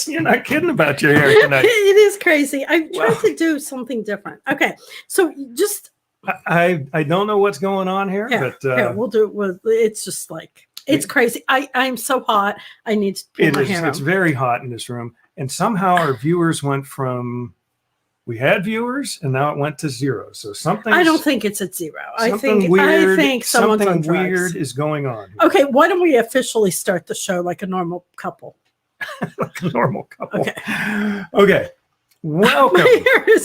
You're not kidding about your hair tonight. It is crazy. I tried to do something different. Okay, so just I don't know what's going on here, but here, we'll do it. It's just like it's crazy. I'm so hot. I need to pull my hair. It's very hot in this room, and somehow our viewers went from. We had viewers, and now it went to 0. So something. I don't think it's at 0. I think someone's on drugs. Weird is going on here. Okay, why don't we officially start the show like a normal couple? Like a normal couple. Okay. Okay. Welcome.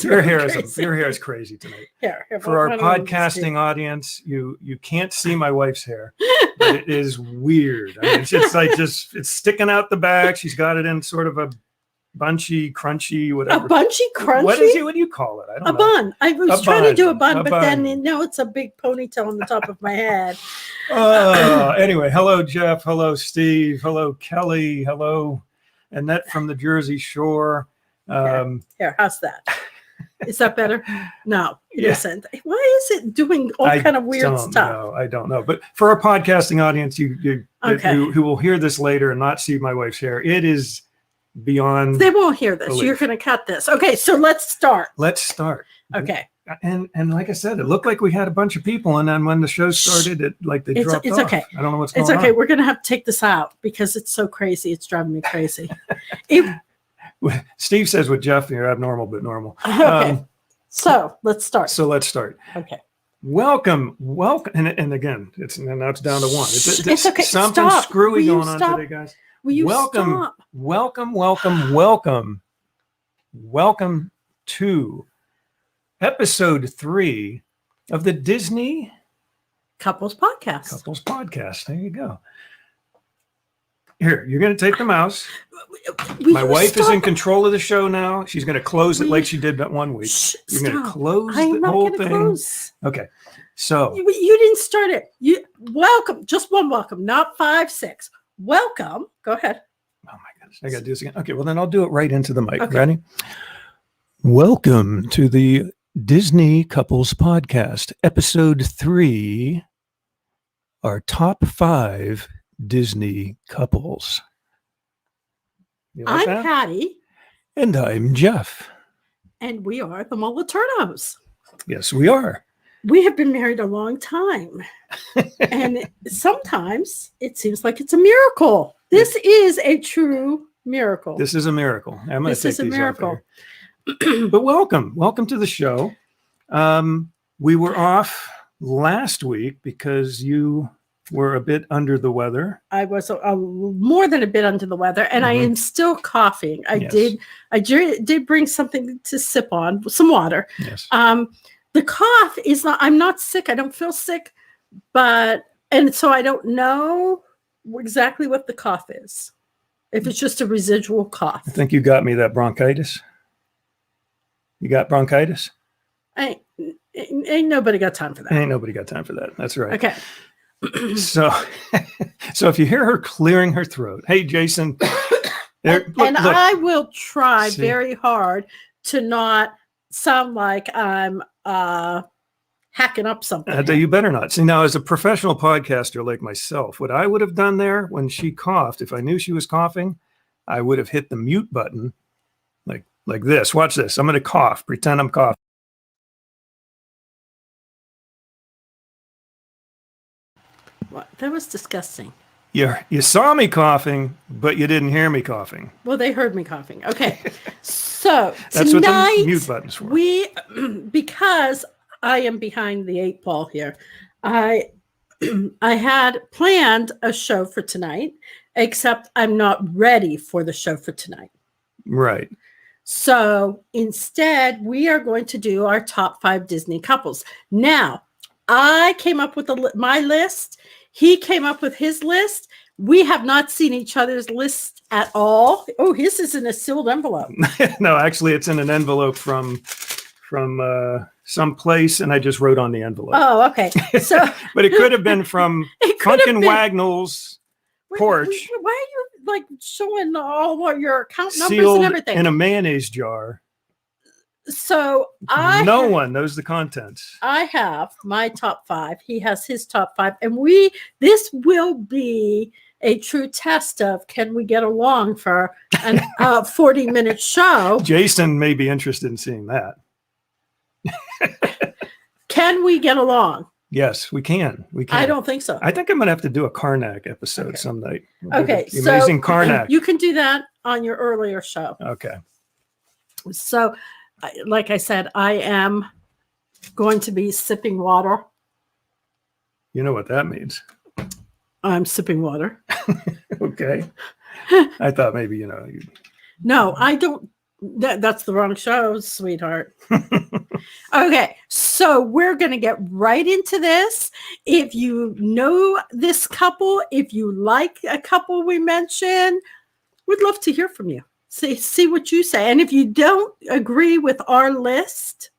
Your hair is crazy tonight. Here, for our podcasting audience, you can't see my wife's hair, but it is weird. I mean, it's like it's sticking out the back. She's got it in sort of a bunchy, crunchy, whatever. A bunchy, crunchy? What do you call it? I don't know. Bun. I was trying to do a bun, but then it's a big ponytail on the top of my head. Anyway, hello, Jeff. Hello, Steve. Hello, Kelly. Hello, Annette from the Jersey Shore. Here, how's that? Is that better? No, it isn't. Why is it doing all kind of weird stuff? I don't know. But for our podcasting audience, who will hear this later and not see my wife's hair, it is beyond. They won't hear this. belief. You're going to cut this. Okay, so let's start. Okay. And like I said, it looked like we had a bunch of people, and then when the show started, they dropped off. It's okay. I don't know what's going on. It's okay. We're going to have to take this out because it's so crazy. It's driving me crazy. Steve says with Jeff, you're abnormal but normal. Okay. So let's start. Okay. Welcome. And again, now it's down to 1. It's okay. Something Stop. screwy going on today, guys. Will you welcome, stop? Welcome to episode 3 of the Disney Couples Podcast. There you go. Here, you're going to take the mouse. My wife is in control of the show now. She's going to close it like she did that one week. You're going to close the whole thing. Close. Okay. So you didn't start it. Welcome. Just one welcome, not 5, 6. Welcome. Go ahead. Oh my goodness. I got to do this again. Okay. Well, then I'll do it right into the mic. Okay. Ready? Welcome to the Disney Couples Podcast, episode 3, our top 5 Disney couples. I'm Patty. And I'm Jeff. And we are the Moliternos. Yes, we are. We have been married a long time. And sometimes it seems like it's a miracle. This is a true miracle. This is a miracle. I'm going to take these off here. But welcome to the show. We were off last week because you were a bit under the weather. I was more than a bit under the weather, and I am still coughing. I did bring something to sip on, some water. Yes. The cough is not. I'm not sick. I don't feel sick, and so I don't know exactly what the cough is. If it's just a residual cough. I think you got me that bronchitis. You got bronchitis? Ain't nobody got time for that. Ain't nobody got time for that. That's right. Okay. So if you hear her clearing her throat, hey, Jason. Look. I will try very hard to not sound like I'm hacking up something. You better not. See, now as a professional podcaster like myself, what I would have done there when she coughed, if I knew she was coughing, I would have hit the mute button like this. Watch this. I'm going to cough. Pretend I'm coughing. What? That was disgusting. You saw me coughing, but you didn't hear me coughing. Well, they heard me coughing. Okay. So that's tonight, what the mute button's for. Because I am behind the 8 ball here, I had planned a show for tonight, except I'm not ready for the show for tonight. Right. So instead, we are going to do our top 5 Disney couples. Now, I came up with my list. He came up with his list. We have not seen each other's list at all. Oh, his is in a sealed envelope. No, actually, it's in an envelope from some place, and I just wrote on the envelope. Oh, okay. So, but it could have been from Funkin' Wagnall's porch. Why are you showing all of your account numbers sealed and everything in a mayonnaise jar? So no one knows the contents. I have my top 5. He has his top 5, and this will be a true test of can we get along for an 40-minute show. Jason may be interested in seeing that. Can we get along? Yes, we can. We can. I don't think so. I think I'm going to have to do a Karnak episode some night. Okay. The amazing Karnak. You can do that on your earlier show. Okay. So, like I said, I am going to be sipping water. You know what that means. I'm sipping water. Okay. I thought maybe, No, I don't. That's the wrong show, sweetheart. Okay, so we're going to get right into this. If you know this couple, if you like a couple we mentioned, we'd love to hear from you. See what you say. And if you don't agree with our list,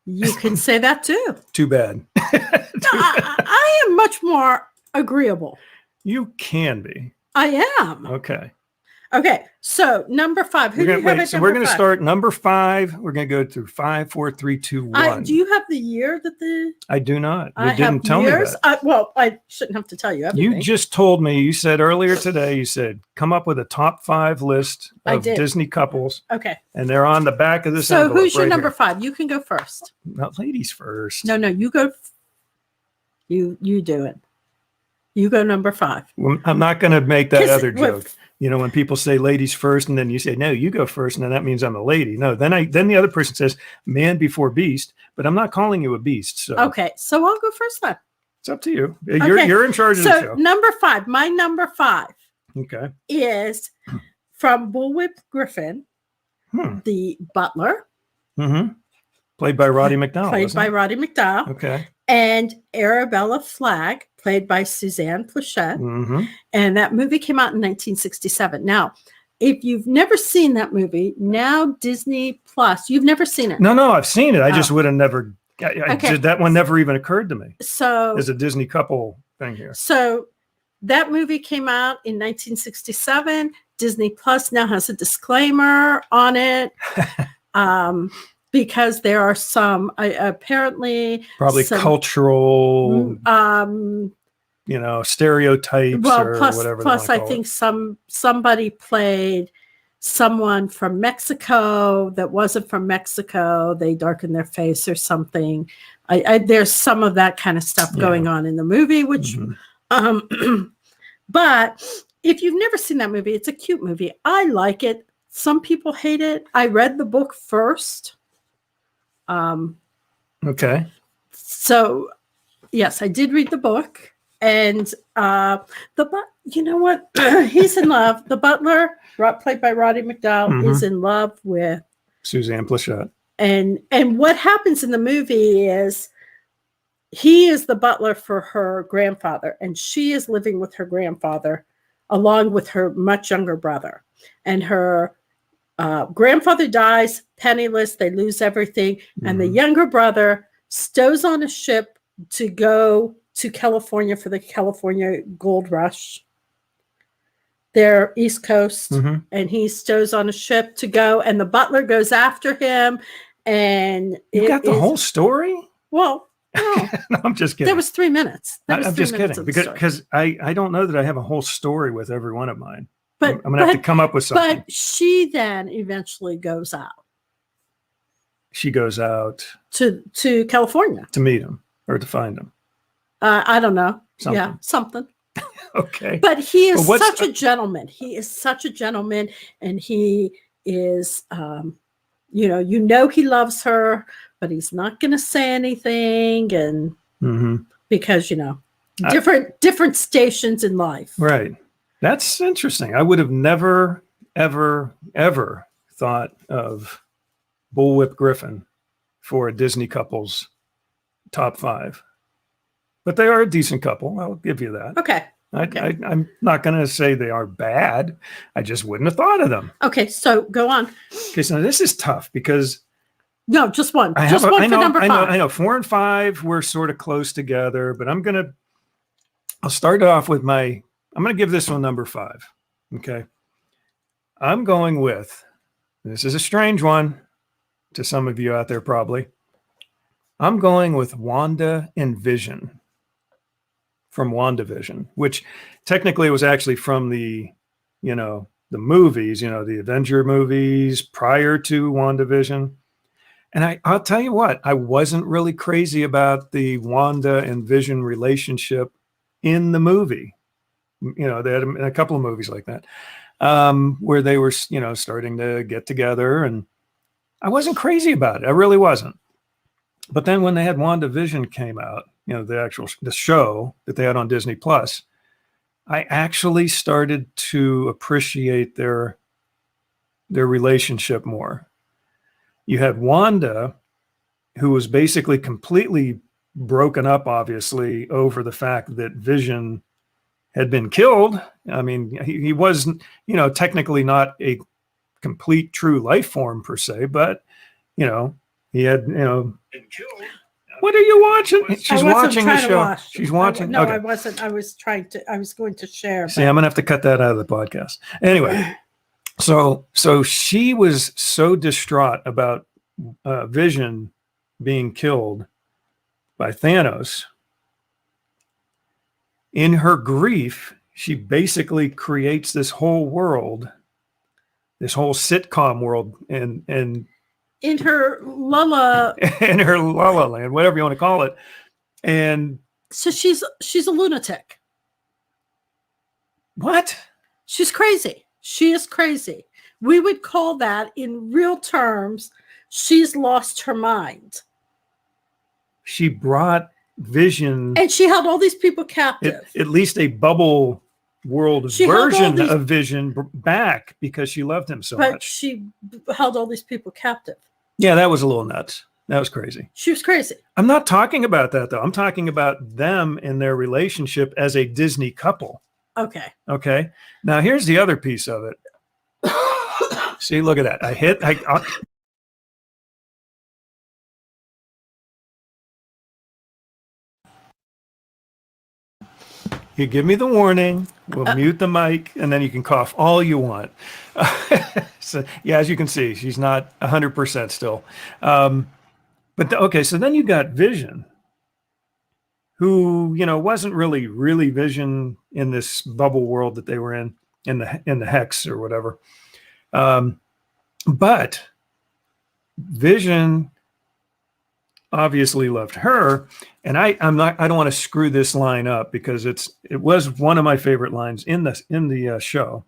you can say that too. Too bad. I am much more agreeable. You can be. I am. Okay, so number 5. Who do you have at so we're going to start number 5. We're going to go through 5, 4, 3, 2, 1. Do you have the year that the... I do not. You didn't tell me that. Well, I shouldn't have to tell you everything. You just told me, you said earlier today, you said, come up with a top 5 list of Disney couples. Okay. And they're on the back of this So envelope who's your right number here. 5? You can go first. Not ladies first. No, you go. You do it. You go number 5. Well, I'm not going to make that other joke. When people say ladies first, and then you say, no, you go first, and then that means I'm a lady. No, then the other person says man before beast, but I'm not calling you a beast. So okay, so I'll go first then. It's up to you. You're in charge of the show. Number 5, my number 5 is from Bullwhip Griffin, the butler. Mm-hmm. Played by Roddy McDowall. Roddy McDowall. Okay. And Arabella Flagg, played by Suzanne Pleshette. Mm-hmm. And that movie came out in 1967. Now, if you've never seen that movie, now Disney Plus, you've never seen it. No, I've seen it. I just would have never, that one never even occurred to me. So there's a Disney couple thing here. So that movie came out in 1967. Disney Plus now has a disclaimer on it. Because there are some probably cultural stereotypes or whatever. Plus I think somebody played someone from Mexico that wasn't from Mexico. They darkened their face or something. There's some of that kind of stuff going on in the movie, which but if you've never seen that movie, it's a cute movie. I like it. Some people hate it. I read the book first. Okay. So, yes, I did read the book, and you know what? He's in love. The butler, played by Roddy McDowall, is in love with Suzanne Pleshette. And what happens in the movie is he is the butler for her grandfather, and she is living with her grandfather along with her much younger brother, and her grandfather dies penniless. They lose everything. And the younger brother stows on a ship to go to California for the California gold rush. They're East Coast, and he stows on a ship to go, and the butler goes after him. And you got the whole story? Well, no. No, I'm just kidding. There was 3 minutes. I'm just kidding because I don't know that I have a whole story with every one of mine. But I'm going to have to come up with something. But she then eventually goes out. She goes out to California to meet him or to find him. I don't know. Something. Yeah, something. Okay. But he is such a gentleman. He is such a gentleman, and he is, he loves her, but he's not going to say anything, and because different stations in life. Right. That's interesting. I would have never, ever, ever thought of Bullwhip Griffin for a Disney couple's top 5. But they are a decent couple. I'll give you that. Okay. I'm not going to say they are bad. I just wouldn't have thought of them. Okay, so go on. Okay, so this is tough because... No, just one. Just one for number 5. I know. 4 and 5 were sort of close together, but I'll start off with I'm going to give this one number 5. Okay. I'm going with, this is a strange one to some of you out there probably. I'm going with Wanda and Vision from WandaVision, which technically was actually from the movies, the Avenger movies prior to WandaVision. And I'll tell you what, I wasn't really crazy about the Wanda and Vision relationship in the movie. They had a couple of movies like that, where they were, starting to get together, and I wasn't crazy about it. I really wasn't. But then when they had WandaVision came out, the show that they had on Disney Plus, I actually started to appreciate their relationship more. You had Wanda, who was basically completely broken up, obviously, over the fact that Vision had been killed. I mean, he wasn't, technically not a complete true life form per se, but, he had, been killed. What are you watching? She's watching the show. She's watching. No, okay. I wasn't. I was going to share. See, I'm going to have to cut that out of the podcast. Anyway, so she was so distraught about Vision being killed by Thanos. In her grief, she basically creates this whole world, this whole sitcom world, and in her lulla land, whatever you want to call it. And so she's a lunatic. What? She's crazy. She is crazy. We would call that, in real terms, she's lost her mind. She brought Vision, and she held all these people captive. At least a bubble world version of Vision back, because she loved him so much. But she held all these people captive. Yeah, that was a little nuts. That was crazy. She was crazy. I'm not talking about that, though. I'm talking about them and their relationship as a Disney couple. Okay. Okay. Now, here's the other piece of it. See, look at that. You give me the warning, we'll mute the mic, and then you can cough all you want. So, yeah, as you can see, she's not 100% still. Okay, so then you got Vision, who, wasn't really Vision in this bubble world that they were in the Hex or whatever. But Vision obviously loved her, and I don't want to screw this line up, because it was one of my favorite lines in the show,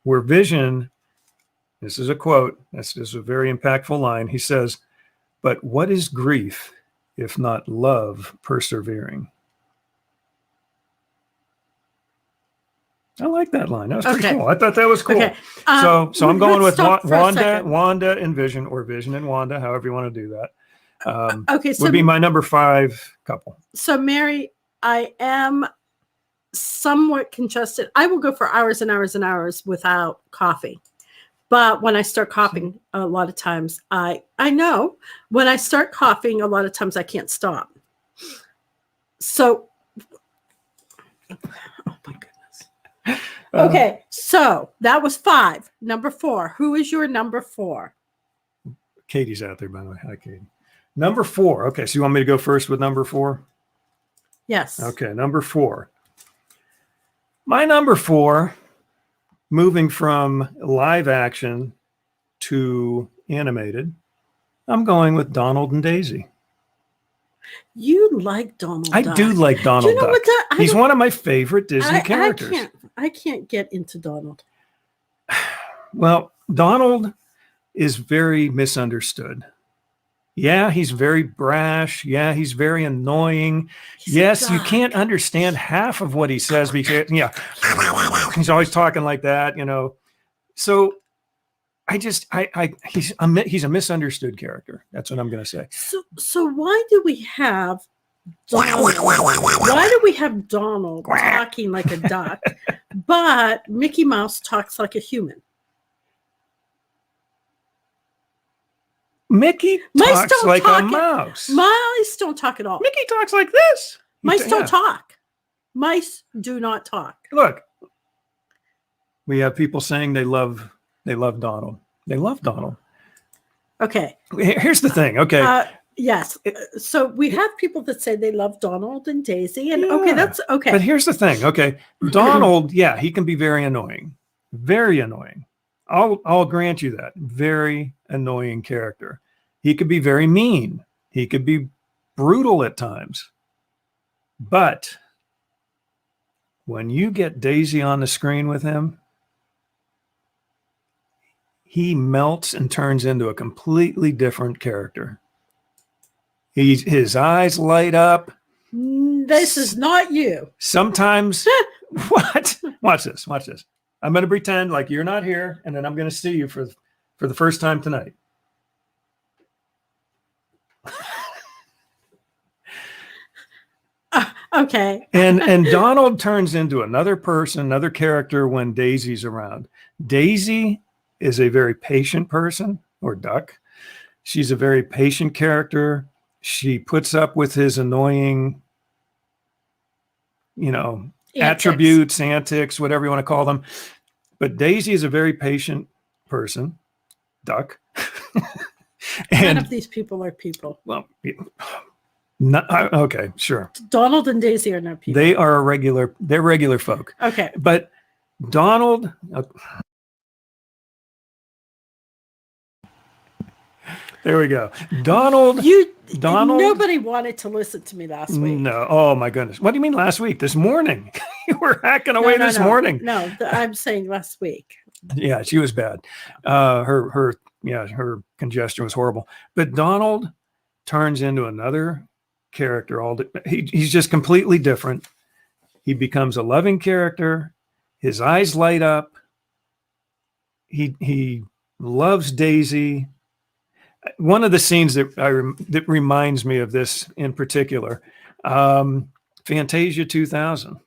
where Vision, this is a quote, this is a very impactful line. He says, "But what is grief if not love persevering?" I like that line. That was pretty cool. I thought that was cool. Okay. So I'm going with Wanda and Vision, or Vision and Wanda, however you want to do that. So would be my number 5 couple. So, Mary, I am somewhat congested. I will go for hours and hours and hours without coffee. But when I start coughing, a lot of times I know when I start coughing, a lot of times I can't stop. So, oh my goodness. Okay, so that was 5. Number 4. Who is your number 4? Katie's out there, by the way. Hi, Katie. Number 4. Okay, so you want me to go first with number 4? Yes. Okay, number 4. My number 4, moving from live action to animated, I'm going with Donald and Daisy. You like Donald Duck. I do like Donald Duck. He's one of my favorite Disney characters. I can't get into Donald. Well, Donald is very misunderstood. Yeah, he's very brash. Yeah, he's very annoying. Yes, you can't understand half of what he says, because he's always talking like that, So he's a misunderstood character. That's what I'm going to say. So why do we have Donald? Why do we have Donald talking like a duck, but Mickey Mouse talks like a human? Mickey talks like a mouse. Mice don't talk at all. Mickey talks like this. Mice don't talk. Mice do not talk. Look, we have people saying they love Donald. They love Donald. Okay. Here's the thing. Okay. Yes. So we have people that say they love Donald and Daisy, and okay, that's okay. But here's the thing. Okay, Donald, yeah, he can be very annoying. Very annoying. I'll grant you that. Very annoying character. He could be very mean. He could be brutal at times. But when you get Daisy on the screen with him, he melts and turns into a completely different character. His eyes light up. This is not you. Sometimes, what? Watch this. Watch this. I'm going to pretend like you're not here, and then I'm going to see you for the first time tonight. Okay. And Donald turns into another person, another character when Daisy's around. Daisy is a very patient person, or duck. She's a very patient character. She puts up with his annoying, attributes, antics, whatever you want to call them. But Daisy is a very patient person, duck. None of these people are people. Well, okay, sure. Donald and Daisy are not people. They're regular folk. Okay. But Donald, there we go. Donald. Nobody wanted to listen to me last week. No. Oh my goodness. What do you mean last week? This morning. You were hacking away this morning. No, I'm saying last week. Yeah, she was bad. Her congestion was horrible. But Donald turns into another character. He's just completely different. He becomes a loving character. His eyes light up. He loves Daisy. One of the scenes that reminds me of this in particular, Fantasia 2000.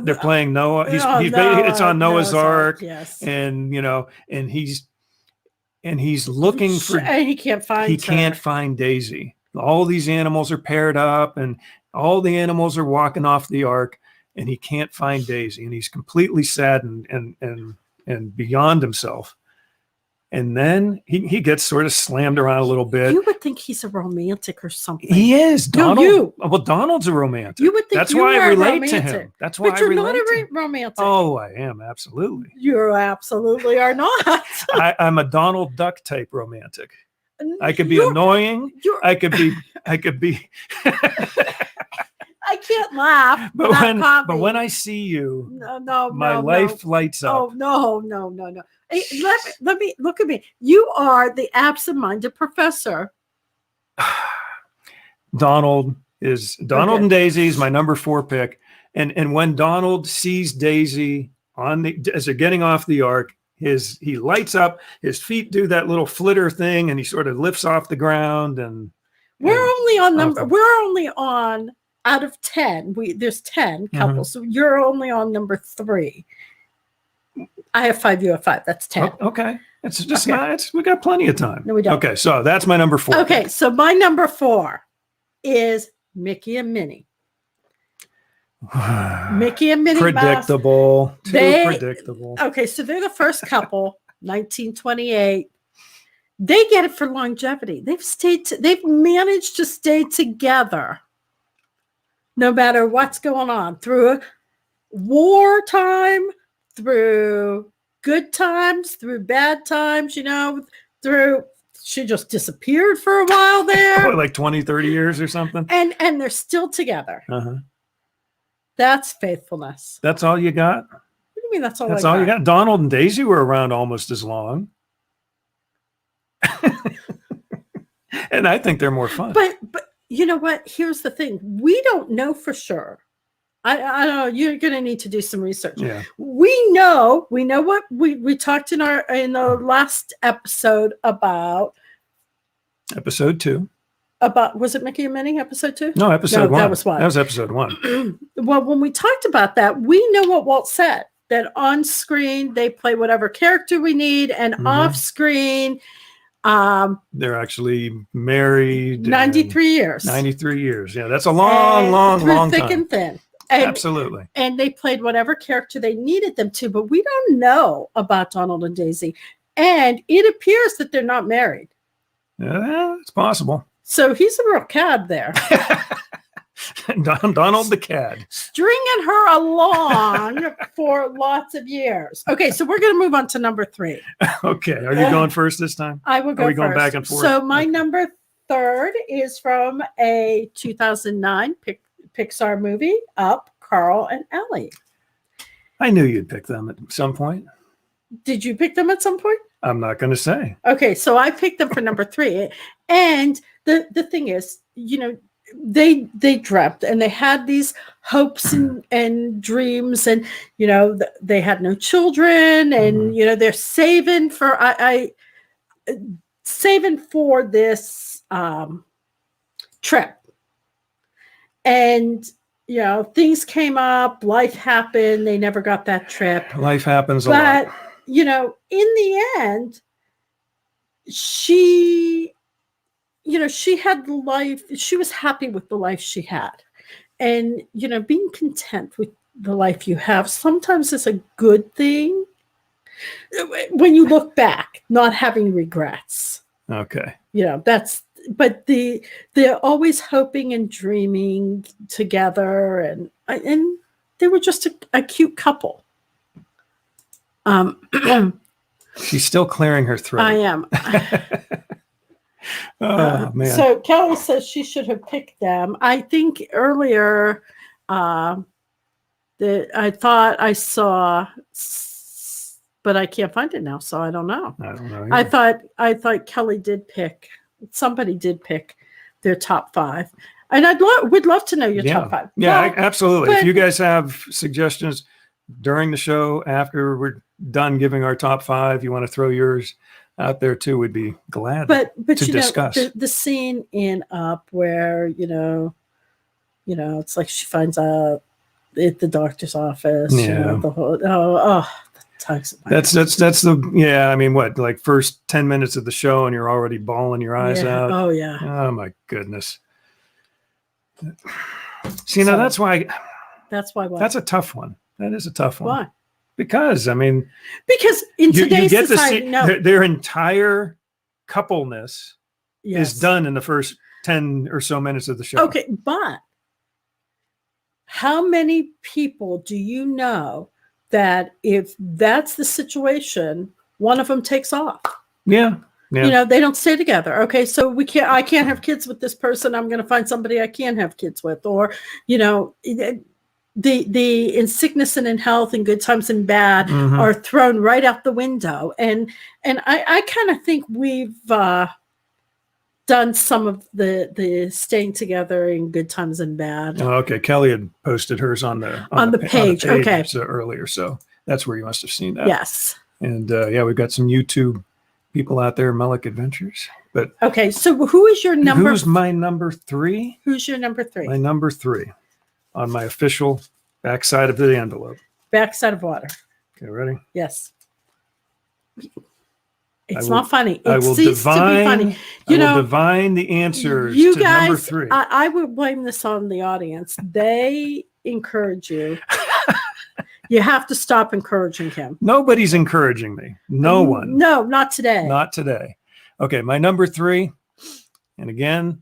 They're playing Noah. It's on Noah's Ark, yes. And he's looking for. And he can't find Daisy. All these animals are paired up, and all the animals are walking off the ark, and he can't find Daisy, and he's completely sad and beyond himself. And then he gets sort of slammed around a little bit. You would think he's a romantic or something. He is. Donald. Well, Donald's a romantic. You would think that's why I relate romantic. to him. That's why I relate. But you're not a romantic. Oh, I am absolutely. You absolutely are not. I'm a Donald Duck type romantic. I could be annoying. I could be. I can't laugh. But when I see you, my life lights up. Oh no. Hey, let me look at me. You are the absent-minded professor. Donald and Daisy is my number 4 pick. And when Donald sees Daisy as they're getting off the ark, he lights up, his feet do that little flitter thing, and he sort of lifts off the ground. And we're only on out of 10. There's 10 couples, so you're only on number 3. I have 5, you have 5. That's 10. Oh, okay. It's just we got plenty of time. No, we don't. Okay, so that's my number 4. Okay, so my number 4 is Mickey and Minnie. Mickey and Minnie. Predictable. Predictable. Okay, so they're the first couple, 1928. They get it for longevity. They've managed to stay together no matter what's going on through wartime, through good times, through bad times, she just disappeared for a while there. Like 20, 30 years or something. And they're still together. Uh-huh. That's faithfulness. That's all you got? What do you mean that's all you got? Donald and Daisy were around almost as long. And I think they're more fun. But you know what? Here's the thing. We don't know for sure. I don't know. You're going to need to do some research. Yeah. We know what we talked in the last episode about. Episode 2. Was it Mickey and Minnie episode 2? No, episode 1. That was 1. That was episode 1. Well, when we talked about that, we know what Walt said, that on screen they play whatever character we need, and off screen they're actually married 93 years. 93 years. Yeah, that's a long time. Thick and thin. Absolutely. And they played whatever character they needed them to, but we don't know about Donald and Daisy. And it appears that they're not married. It's possible. So he's a real cad there. Donald the Cad. Stringing her along for lots of years. Okay, so we're going to move on to number 3. Okay. Are you going first this time? I will go Are we first. going back and forth? So my number 3 is from a 2009 Pixar movie, Up, Carl and Ellie. I knew you'd pick them at some point. Did you pick them at some point? I'm not going to say. Okay, so I picked them for number 3. And the thing is, they dreamt and they had these hopes and dreams, and they had no children, and they're saving for this trip, and things came up, life happened, they never got that trip. Life happens a lot. But in the end, she had the life, she was happy with the life she had. And, being content with the life you have sometimes is a good thing when you look back, not having regrets. Okay. But they're always hoping and dreaming together, and they were just a cute couple. She's still clearing her throat. I am. Oh, man. So Kelly says she should have picked them. I think earlier that I thought I saw, but I can't find it now, so I don't know. I don't know either. I thought Kelly did pick. Somebody did pick their top 5, and would love to know your top 5. Yeah, absolutely. If you guys have suggestions during the show after we're done giving our top 5, you want to throw yours out there too, we'd be glad but to discuss. The scene in Up where it's like she finds out at the doctor's office. The whole the tugs. That's the I mean, what, like first 10 minutes of the show and you're already bawling your eyes out. Oh yeah. Oh my goodness. See, now that's why what? That's a tough one. That is a tough one. Why? Because in today's society, their entire coupleness is done in the first 10 or so minutes of the show. Okay, but how many people do you know that if that's the situation, one of them takes off? Yeah. They don't stay together. Okay, so I can't have kids with this person. I'm going to find somebody I can have kids with, or the in sickness and in health and good times and bad are thrown right out the window. And I kind of think we've done some of the staying together in good times and bad. Oh, okay. Kelly had posted hers on the page. Okay. Earlier. So that's where you must have seen that. Yes. And we've got some YouTube people out there, Melick Adventures. But okay. So who's my number 3? Who's your number 3? My number 3. On my official backside of the envelope. Backside of water. Okay, ready? Yes. It's not funny. It will ceased to be funny. I will divine the answers to guys, number 3. I would blame this on the audience. They encourage you. You have to stop encouraging him. Nobody's encouraging me. No one. No, not today. Not today. Okay, my number 3. And again,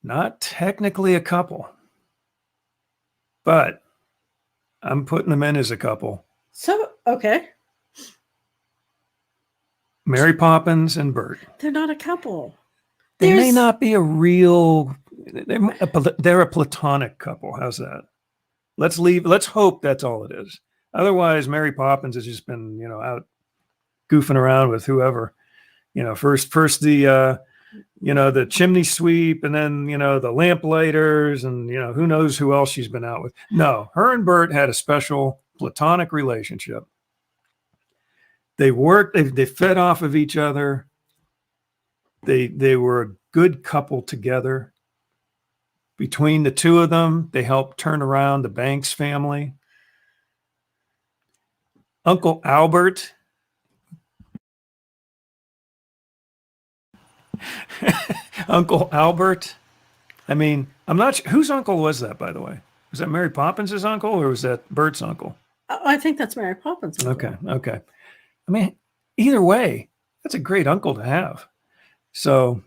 not technically a couple, but I'm putting them in as a couple. So, okay. Mary Poppins and Bert. They're not a couple. They may not be a real, they're a platonic couple. How's that? Let's hope that's all it is. Otherwise, Mary Poppins has just been, out goofing around with whoever, first the, the chimney sweep, and then, the lamplighter's, and, who knows who else she's been out with. No, her and Bert had a special platonic relationship. They worked, they fed off of each other. They were a good couple together. Between the two of them, they helped turn around the Banks family. Uncle Albert. Uncle Albert. I mean, I'm not sure. Whose uncle was that, by the way? Was that Mary Poppins' uncle, or was that Bert's uncle? I think that's Mary Poppins' uncle. Okay. I mean, either way, that's a great uncle to have. So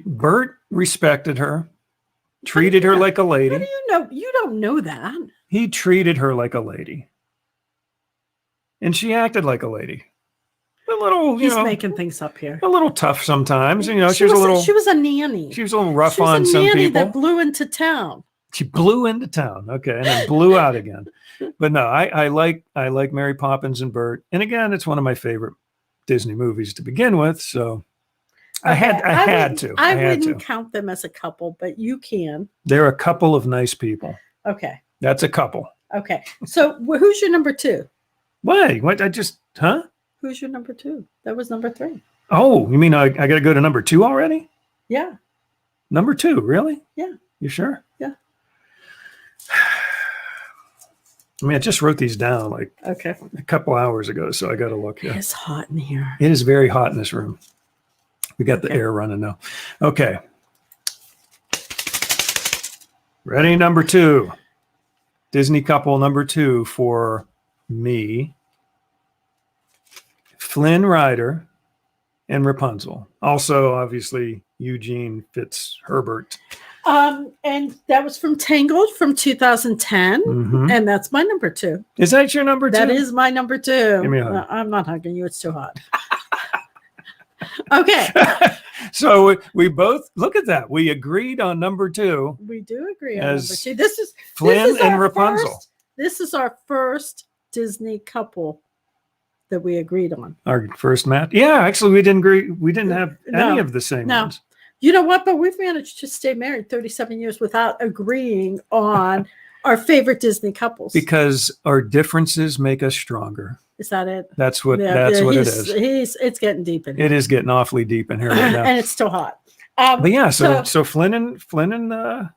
Bert respected her, treated her like a lady. How do you know? You don't know that. He treated her like a lady. And she acted like a lady. A little, He's making things up here. A little tough sometimes. You know, she was a nanny. She was a little rough on some people. She was a nanny that blew into town. She blew into town. Okay. And then blew out again. But no, I like Mary Poppins and Bert. And again, it's one of my favorite Disney movies to begin with. So I had to. I wouldn't count them as a couple, but you can. They're a couple of nice people. Okay. That's a couple. Okay. So who's your number 2? Why? What? Who's your number 2? That was number 3. Oh, you mean I got to go to number 2 already? Yeah. Number 2, really? Yeah. You sure? Yeah. I mean, I just wrote these down like a couple hours ago, so I got to look. Yeah. It's hot in here. It is very hot in this room. We got the air running now. Okay. Ready? Number 2. Disney couple number 2 for me. Flynn Rider and Rapunzel. Also, obviously, Eugene Fitzherbert. And that was from Tangled from 2010. Mm-hmm. And that's my number 2. Is that your number 2? That is my number 2. Give me a hug. I'm not hugging you. It's too hot. Okay. So we both, look at that. We agreed on number 2. We do agree on number 2. This is Flynn and Rapunzel. This is our first Disney couple that we agreed on. Our first match. Yeah, actually, we didn't agree. We didn't have any of the same ones. You know what? But we've managed to stay married 37 years without agreeing on our favorite Disney couples. Because our differences make us stronger. Is that it? That's what it is. It's getting deep in here. It is getting awfully deep in here right now. And it's still hot. But yeah, so Flynn and no,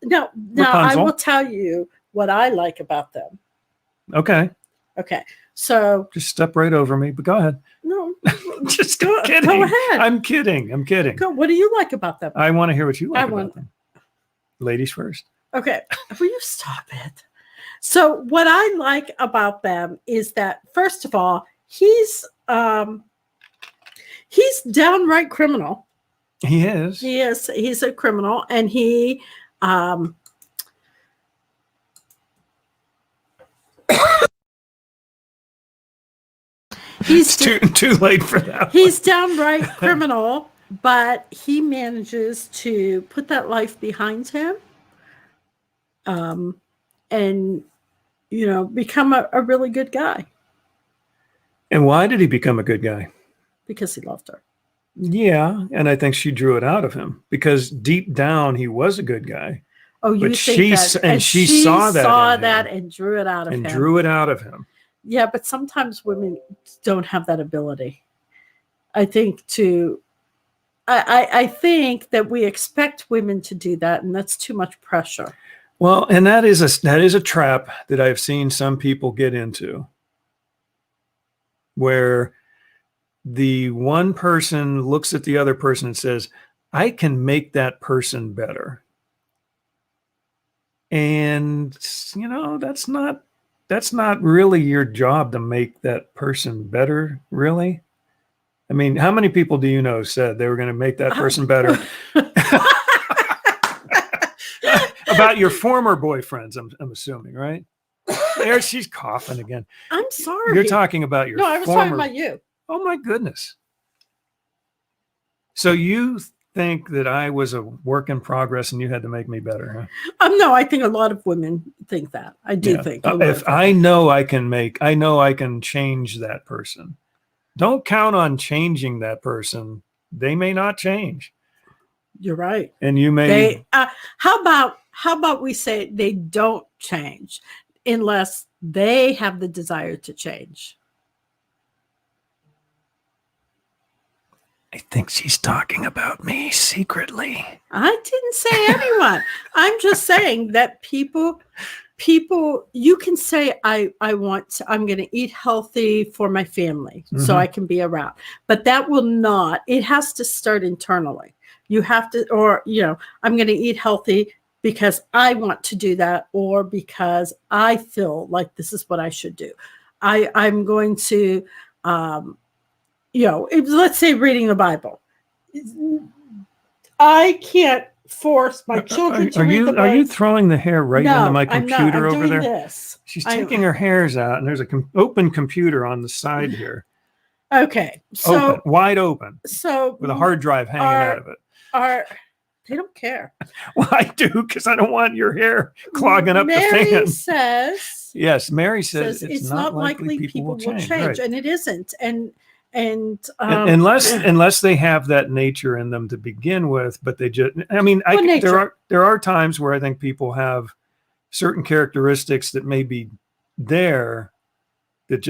I will tell you what I like about them. Okay. So just step right over me, but go ahead. No, just kidding. Go ahead. I'm kidding. What do you like about them? I want to hear what you like about them. Ladies first. Okay. Will you stop it? So what I like about them is that, first of all, he's downright criminal. He is. He's a criminal, and he it's too late for that. He's downright criminal, but he manages to put that life behind him, and become a really good guy. And why did he become a good guy? Because he loved her. Yeah, and I think she drew it out of him, because deep down he was a good guy. Oh, you think that? And she saw that and drew it out of him. And drew it out of him. Yeah, but sometimes women don't have that ability. I think I think that we expect women to do that, and that's too much pressure. Well, and that is a trap that I've seen some people get into, where the one person looks at the other person and says, I can make that person better. And, that's not really your job to make that person better, really. I mean, how many people do you know said they were going to make that person better? About your former boyfriends, I'm assuming, right? There, she's coughing again. I'm sorry. You're talking about your I was talking about you. Oh, my goodness. So you think that I was a work in progress and you had to make me better, huh? No, I think a lot of women think that. I do think. If I know I can change that person. Don't count on changing that person. They may not change. You're right. And you may. How about we say they don't change unless they have the desire to change? I think she's talking about me secretly. I didn't say anyone. I'm just saying that people, you can say, I'm going to eat healthy for my family so I can be around, but that will not, it has to start internally. You have to, or, I'm going to eat healthy because I want to do that, or because I feel like this is what I should do. I'm going to, let's say reading the Bible. I can't force my children to read the Bible. Are you throwing the hair right into my computer over there? This. She's taking her hairs out, and there's an open computer on the side here. Okay, so wide open. So with a hard drive hanging out of it. They don't care. Well, I do, because I don't want your hair clogging up the fan. Mary says. Yes, Mary says it's not likely people will change, right. And it isn't. And unless they have that nature in them to begin with, but they just. I mean, there are times where I think people have certain characteristics that may be there that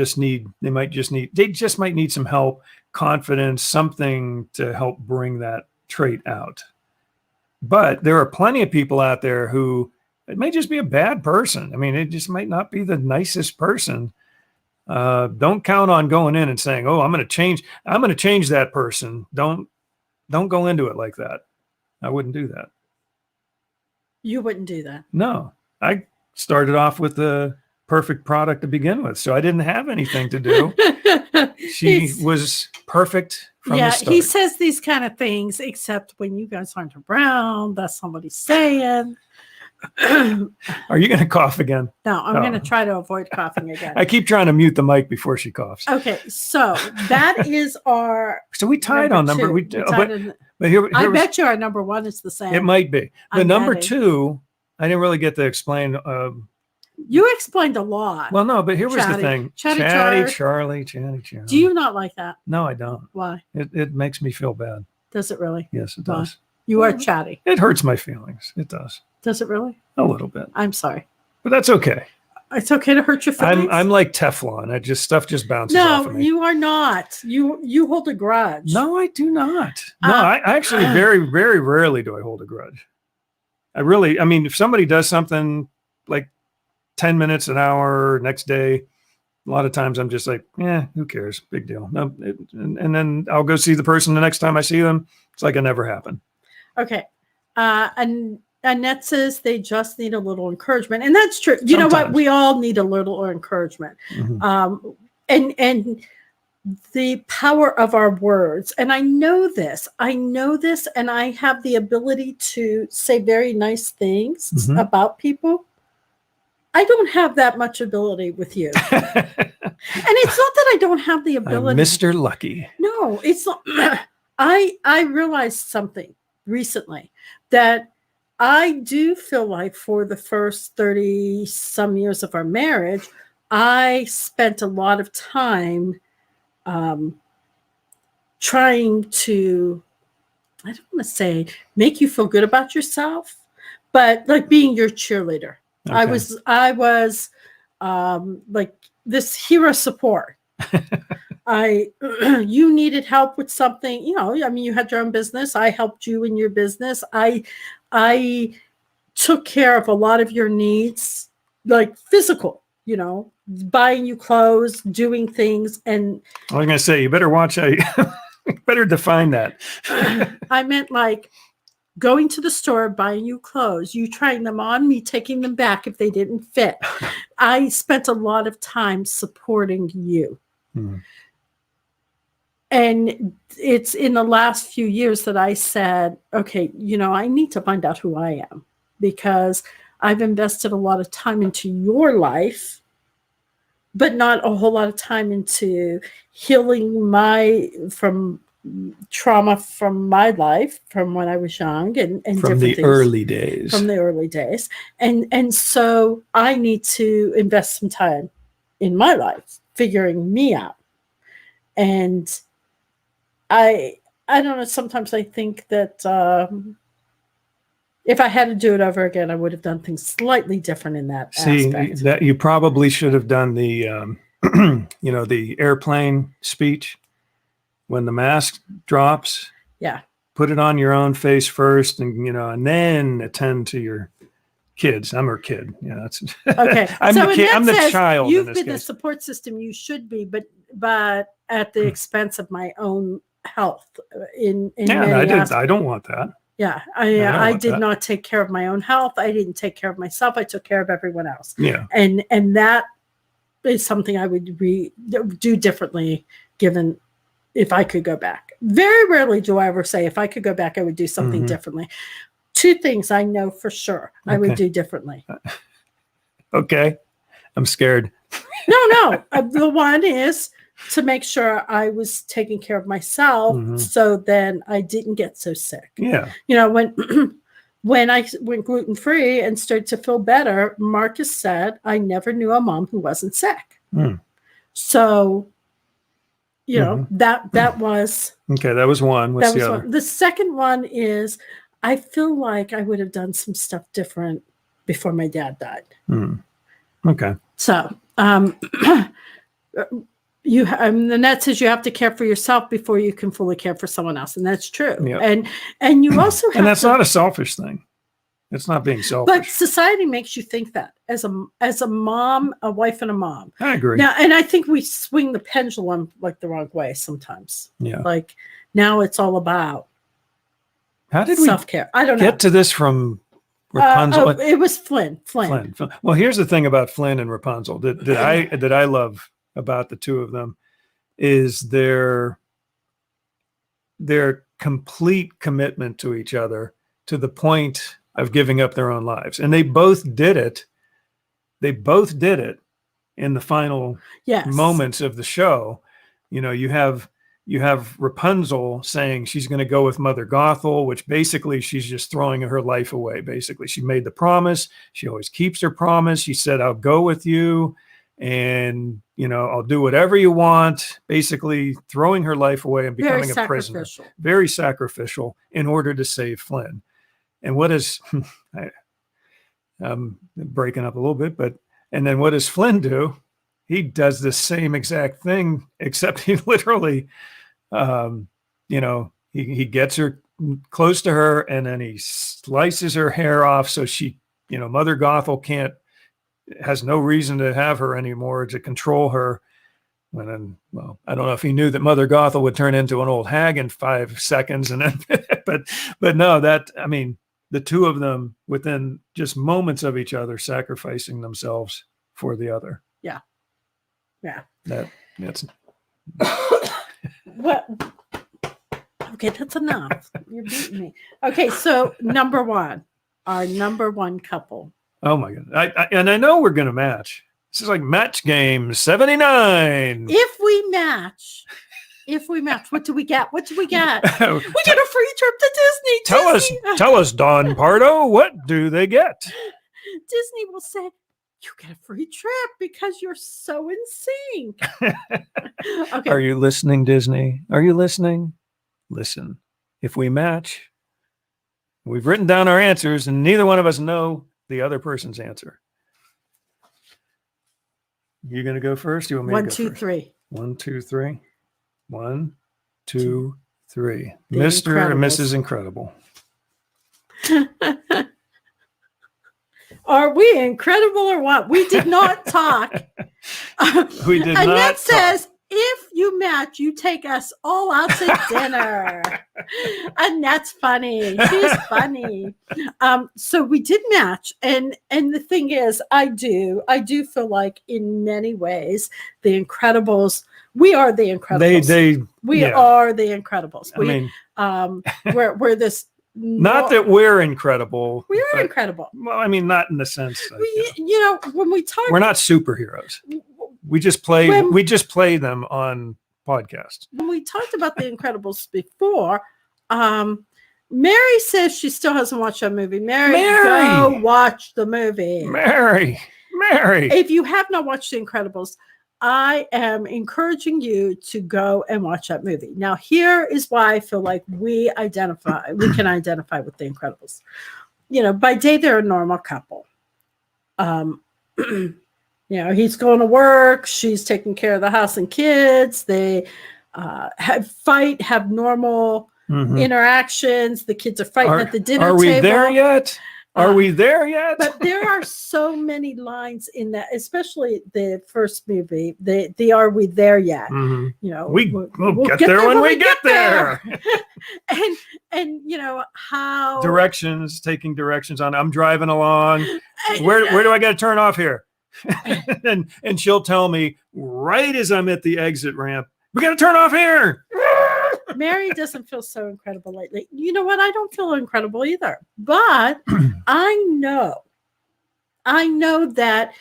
they just might need some help, confidence, something to help bring that trait out. But there are plenty of people out there who it may just be a bad person. I mean, it just might not be the nicest person. Don't count on going in and saying, "Oh, I'm going to change that person." Don't go into it like that. I wouldn't do that. You wouldn't do that. No, I started off with the perfect product to begin with, so I didn't have anything to do. She was perfect from the start. He says these kind of things, except when you guys aren't around. That's somebody saying. Are you going to cough again? No, I'm going to try to avoid coughing again. I keep trying to mute the mic before she coughs. Okay, so that is our. So we tied on number. But here I bet you our number one is the same. It might be. The number two, I didn't really get to explain. You explained a lot. Well, no, but here was the thing. Chatty Charlie. Do you not like that? No, I don't. Why? It makes me feel bad. Does it really? Yes, it does. You are chatty. It hurts my feelings. It does. Does it really? A little bit. I'm sorry. But that's okay. It's okay to hurt your feelings. I'm like Teflon. Stuff just bounces off of me. No, you are not. You hold a grudge. No, I do not. No, I actually very, very rarely do I hold a grudge. I mean, if somebody does something like 10 minutes, an hour, next day, a lot of times I'm just like, who cares? Big deal. No, and then I'll go see the person the next time I see them. It's like it never happened. Okay. And Annette says they just need a little encouragement. And that's true. You know what? We all need a little encouragement. Mm-hmm. And the power of our words. And I know this, and I have the ability to say very nice things about people. I don't have that much ability with you. And it's not that I don't have the ability. I'm Mr. Lucky. No, it's not. I realized something recently that I do feel like for the first 30 some years of our marriage, I spent a lot of time trying to, I don't want to say make you feel good about yourself, but like being your cheerleader. Okay. I was like this hero support. You needed help with something, I mean, you had your own business. I helped you in your business. I took care of a lot of your needs, like physical, buying you clothes, doing things. And I was going to say, you better watch out. You better define that. I meant like going to the store, buying you clothes, you trying them on, me taking them back if they didn't fit. I spent a lot of time supporting you. Hmm. And it's in the last few years that I said, okay, I need to find out who I am, because I've invested a lot of time into your life, but not a whole lot of time into healing from trauma from my life, from when I was young and from the early days. From the early days. And so I need to invest some time in my life, figuring me out. And I don't know, sometimes I think that if I had to do it over again, I would have done things slightly different in that aspect. That you probably should have done the the airplane speech when the mask drops. Yeah. Put it on your own face first, and and then attend to your kids. I'm her kid. Yeah, that's okay. I'm the kid. I'm the child. You've been the support system you should be, but at the expense of my own health. I don't want that. Yeah, I did not take care of my own health. I didn't take care of myself. I took care of everyone else. Yeah, and that is something I would do differently, given if I could go back. Very rarely do I ever say, if I could go back, I would do something differently. 2 things I know for sure I would do differently. Okay. I'm scared. No. The one is to make sure I was taking care of myself, so then I didn't get so sick. Yeah. When I went gluten-free and started to feel better, Marcus said, I never knew a mom who wasn't sick. So, that was... Okay, that was one. What's the other? One. The second one is, I feel like I would have done some stuff different before my dad died. Okay. So, the net says you have to care for yourself before you can fully care for someone else, and that's true. Yep. And you also have and that's not a selfish thing. It's not being selfish. But society makes you think that as a mom, a wife, and a mom. I agree. Now, and I think we swing the pendulum like the wrong way sometimes. Yeah. Like now it's all about how did we self-care. I don't know. Get to this from Rapunzel? It was Flynn. Well, here's the thing about Flynn and Rapunzel that I love about the two of them is their complete commitment to each other to the point of giving up their own lives. And they both did it. They both did it in the final moments of the show. You have Rapunzel saying she's going to go with Mother Gothel, which basically she's just throwing her life away. Basically, she made the promise. She always keeps her promise. She said, I'll go with you and, I'll do whatever you want, basically throwing her life away and becoming a prisoner. Very sacrificial in order to save Flynn. And what is, I'm breaking up a little bit, and then what does Flynn do? He does the same exact thing, except he literally, he gets her close to her and then he slices her hair off. So she, Mother Gothel has no reason to have her anymore, to control her. And then, I don't know if he knew that Mother Gothel would turn into an old hag in 5 seconds. And then, but no, the two of them within just moments of each other, sacrificing themselves for the other. Yeah. Yeah. That's what? Okay, that's enough. You're beating me. Okay, so our number one couple. Oh my God! I know we're gonna match. This is like match game 79. If we match, what do we get? We get a free trip to Disney. Tell us, Don Pardo, what do they get? Disney will say, you get a free trip because you're so in sync. Okay. Are you listening, Disney? Are you listening? Listen, if we match, we've written down our answers and neither one of us know the other person's answer. You going to go first? You want me to go first? 1, 2, 3. 1, 2, 3. 1, 2, 3. Mr. and Mrs. Incredible. Are we incredible or what? We did not talk. We did not. Annette says, if you match, you take us all out to dinner. Annette's funny. She's funny. So we did match. And the thing is, I do feel like in many ways, the Incredibles, we are the Incredibles. We are the Incredibles. We're this. Not that we're incredible. We are incredible. Well, not in the sense that, when we talk, we're not superheroes. We just play them on podcasts. When we talked about the Incredibles before, Mary says she still hasn't watched that movie. Mary, go watch the movie. Mary. If you have not watched the Incredibles, I am encouraging you to go and watch that movie. Now, here is why I feel like we can identify with the Incredibles. By day, they're a normal couple. He's going to work. She's taking care of the house and kids. They have normal interactions. The kids are fighting at the dinner table. Are we there yet? Are we there yet? But there are so many lines in that, especially the first movie. The Are We There Yet? We'll get there when we get there. and how taking directions on. I'm driving along. Where do I got to turn off here? and she'll tell me right as I'm at the exit ramp, we got to turn off here. Mary doesn't feel so incredible lately. You know what? I don't feel incredible either. But I know that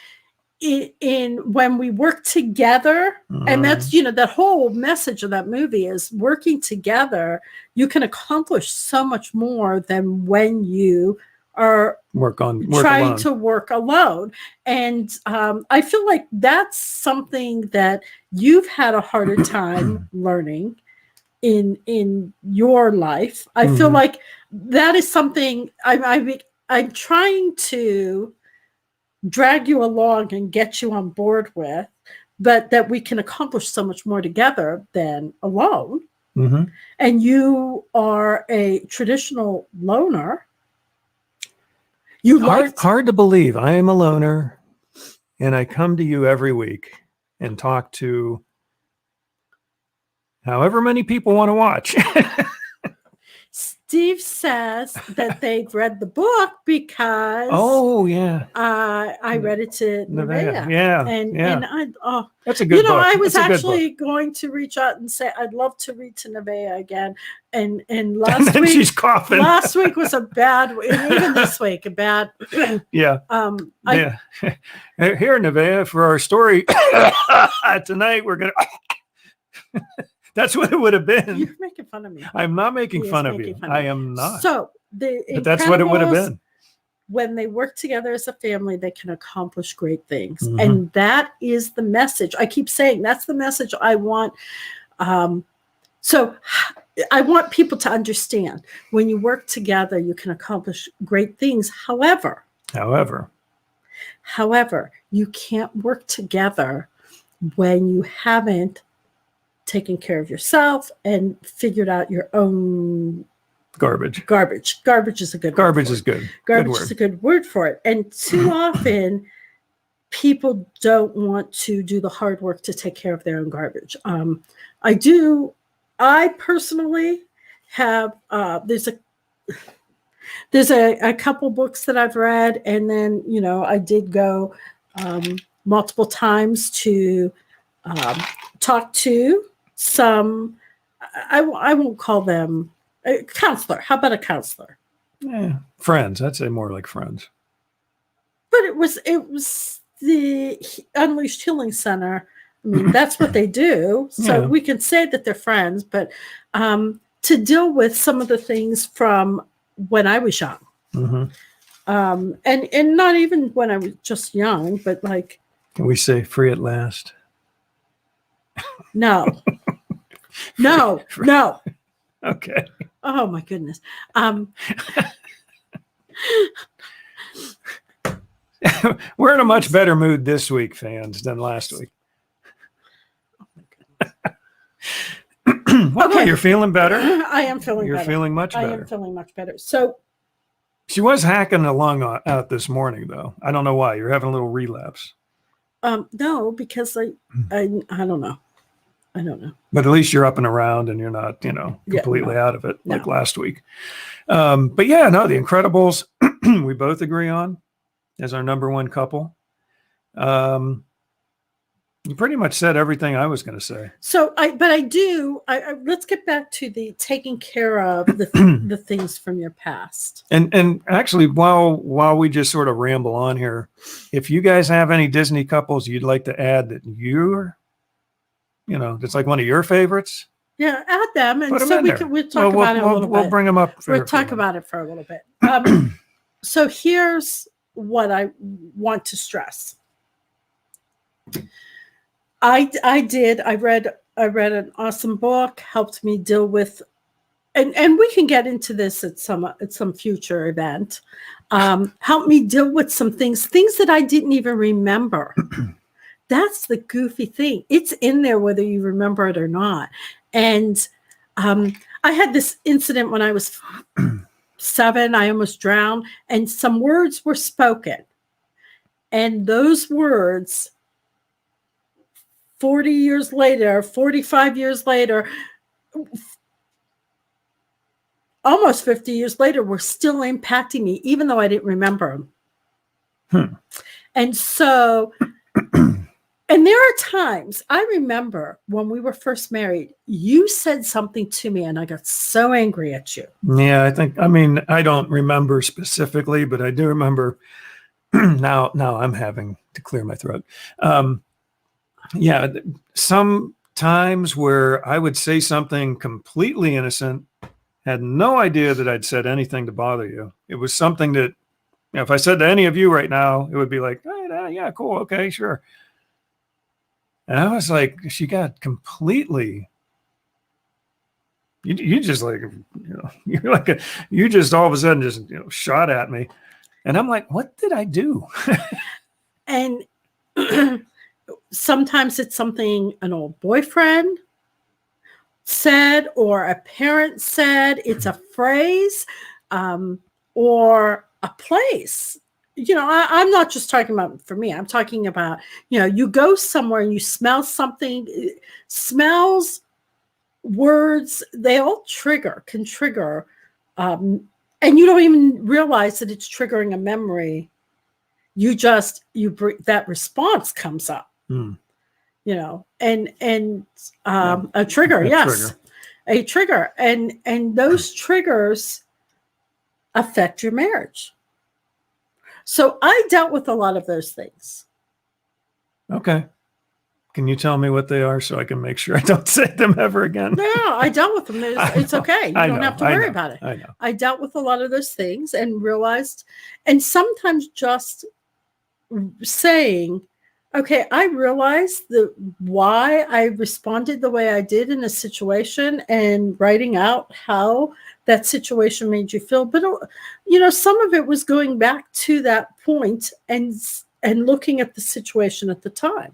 in when we work together, and that's, that whole message of that movie is working together, you can accomplish so much more than when you are trying to work alone. And I feel like that's something that you've had a harder time learning in your life. I feel like that is something I'm trying to drag you along and get you on board with, but that we can accomplish so much more together than alone. And you are a traditional loner. Hard to believe. I am a loner, and I come to you every week and talk to however many people want to watch. Steve says that they've read the book because I read it to Nevaeh. And that's a good book. I was actually going to reach out and say I'd love to read to Nevaeh again. And last week she's coughing. Last week was a bad week, and even this week a bad. Here, Nevaeh, for our story tonight, we're gonna. That's what it would have been. You're making fun of me. I'm not making fun of you. I am not. So but that's what it would have been. When they work together as a family, they can accomplish great things. And that is the message. I keep saying that's the message I want. So I want people to understand when you work together, you can accomplish great things. However, you can't work together when you haven't taken care of yourself and figured out your own garbage. Garbage is a good garbage is good. Garbage is a good word for it. And too often people don't want to do the hard work to take care of their own garbage. I personally have there's a couple books that I've read, and then I did go multiple times to talk to some, I won't call them a counselor. How about a counselor? Yeah, friends. I'd say more like friends. But it was the Unleashed Healing Center. I mean, that's what they do. So we can say that they're friends, but to deal with some of the things from when I was young, and not even when I was just young, but like. Can we say free at last? No. Okay. Oh my goodness. We're in a much better mood this week, fans, than last week. Oh my goodness. Well, you're feeling better. I am feeling better. You're feeling much better. I am feeling much better. So she was hacking the lung out this morning, though. I don't know why. You're having a little relapse. No, because I don't know. I don't know. But at least you're up and around and you're not, completely out of it like last week. But yeah, no, The Incredibles, we both agree on as our number one couple. You pretty much said everything I was going to say. So let's get back to the taking care of the things from your past. And actually, while we just sort of ramble on here, if you guys have any Disney couples you'd like to add that it's like one of your favorites. Yeah, add them, and so we'll talk about it a little bit. We'll bring them up. We'll talk about it for a little bit. So here's what I want to stress. I read an awesome book, helped me deal with, and we can get into this at some future event. Helped me deal with some things that I didn't even remember. That's the goofy thing. It's in there whether you remember it or not. And I had this incident when I was 7. I almost drowned, and some words were spoken. And those words, 40 years later, 45 years later, almost 50 years later, were still impacting me, even though I didn't remember them. And so And there are times, I remember when we were first married, you said something to me and I got so angry at you. Yeah, I mean, I don't remember specifically, but I do remember now I'm having to clear my throat. Yeah, some times where I would say something completely innocent, had no idea that I'd said anything to bother you. It was something that, if I said to any of you right now, it would be like, oh, yeah, cool, okay, sure. And I was like, she got completely, you just like, you're like, you just all of a sudden just, shot at me. And I'm like, what did I do? And sometimes it's something an old boyfriend said or a parent said. It's a phrase or a place. I'm not just talking about for me. I'm talking about, you go somewhere and you smell something. Smells, words, they all can trigger. And you don't even realize that it's triggering a memory. That response comes up, and a trigger. Yes. A trigger. And those triggers affect your marriage. So I dealt with a lot of those things. Okay. Can you tell me what they are so I can make sure I don't say them ever again? No, I dealt with them. It's okay. You don't have to worry about it. I know. I dealt with a lot of those things and realized, and sometimes just saying, okay, I realized why I responded the way I did in a situation and writing out how that situation made you feel. But, some of it was going back to that point and looking at the situation at the time.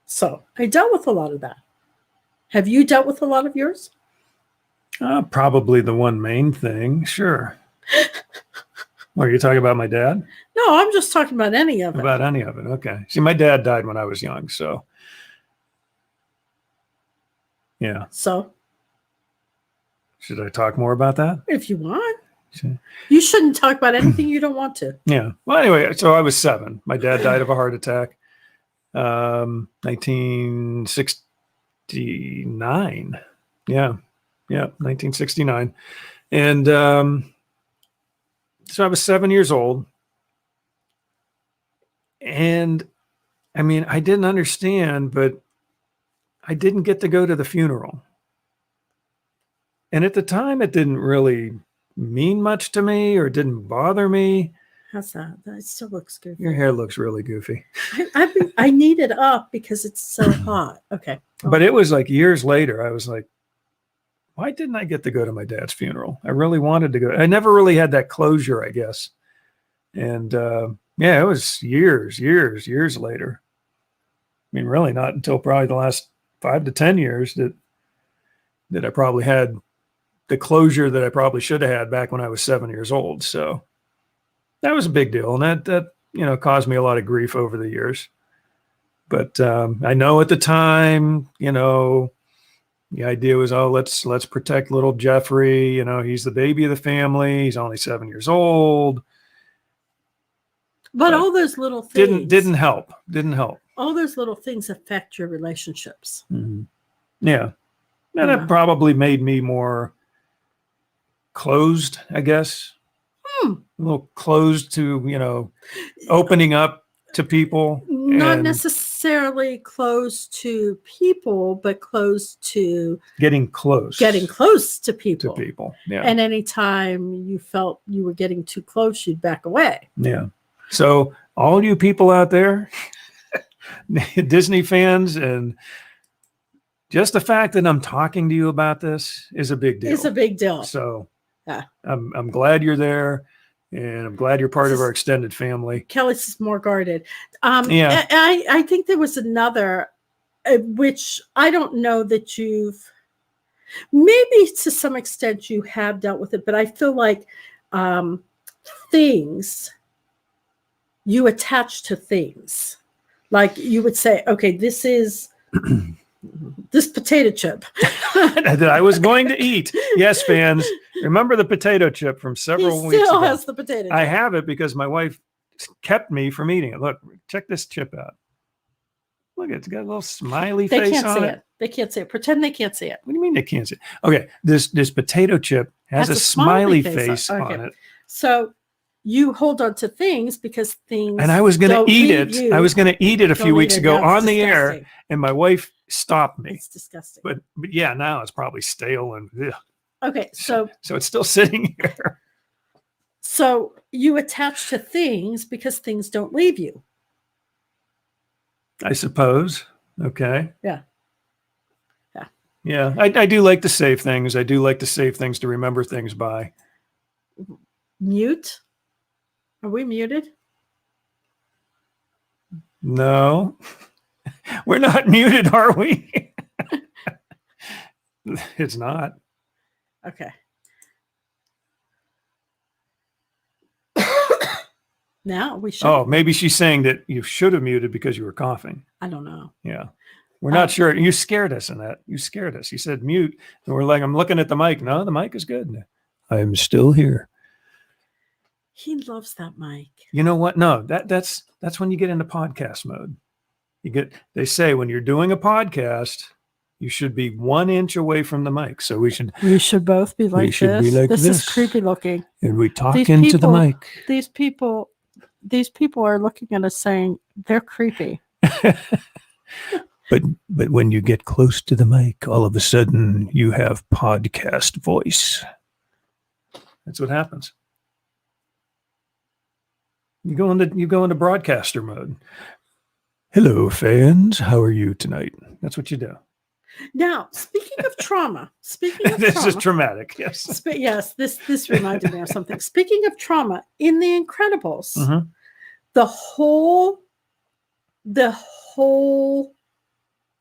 So I dealt with a lot of that. Have you dealt with a lot of yours? Probably the one main thing. Sure. Are you talking about my dad? No, I'm just talking about any of it. About any of it. Okay. See, my dad died when I was young, so. Yeah. So. Should I talk more about that? If you want. Sure. You shouldn't talk about anything you don't want to. Yeah. Well, anyway, so I was 7. My dad died of a heart attack. 1969. Yeah. 1969. And so I was 7 years old. And I mean, I didn't understand, but I didn't get to go to the funeral. And at the time, it didn't really mean much to me or didn't bother me. How's that? That still looks goofy. Your hair looks really goofy. I need it up because it's so hot. Okay. But it was like years later, I was like, why didn't I get to go to my dad's funeral? I really wanted to go. I never really had that closure, I guess. And it was years later. I mean, really not until probably the last 5 to 10 years that I probably had the closure that I probably should have had back when I was 7 years old. So that was a big deal. And that caused me a lot of grief over the years. But I know at the time, the idea was, let's protect little Jeffrey. He's the baby of the family. He's only 7 years old. But all those little things didn't help. All those little things affect your relationships. Mm-hmm. Yeah. And it probably made me more closed, I guess. A little closed to, opening up to people. Not necessarily close to people, but close to getting close to people. Yeah. And anytime you felt you were getting too close, you'd back away. Yeah. So all you people out there, Disney fans, and just the fact that I'm talking to you about this is a big deal. It's a big deal. So I'm glad you're there. And I'm glad you're part of our extended family. Kelly's is more guarded. I think there was another, which I don't know that maybe to some extent you have dealt with it, but I feel like things, you attach to things. Like you would say, okay, this is this potato chip that I was going to eat. Yes, fans. Remember the potato chip from several weeks ago? Still has the potato chip. I have it because my wife kept me from eating it. Look, check this chip out. Look, it's got a little smiley They face can't on see it. it. They can't see it. Pretend they can't see it. What do you mean they can't see it? Okay, this potato chip has a smiley face on it. So you hold on to things because things. And I was going to eat it. You. I was going to eat it a few weeks ago on the air, disgusting. and my wife stopped me. It's disgusting. But yeah, now it's probably stale and ugh. Okay, so it's still sitting here. So you attach to things because things don't leave you. I suppose. Okay. Yeah. Yeah. I do like to save things. I do like to save things to remember things by. Mute? Are we muted? No. We're not muted, are we? It's not. Okay. Now we should. Oh, maybe she's saying that you should have muted because you were coughing. I don't know. Yeah. We're not sure. You scared us in that. You scared us. You said mute. And we're like, I'm looking at the mic. No, the mic is good. I'm still here. He loves that mic. You know what? No, that's when you get into podcast mode. They say when you're doing a podcast, you should be 1 inch away from the mic. So we should both be like this. This is creepy looking. And we talk into the mic. These people are looking at us saying they're creepy. But when you get close to the mic, all of a sudden you have podcast voice. That's what happens. You go into broadcaster mode. Hello, fans. How are you tonight? That's what you do. Now, speaking of trauma, this is traumatic. Yes. Yes. This reminded me of something. Speaking of trauma, in The Incredibles, the whole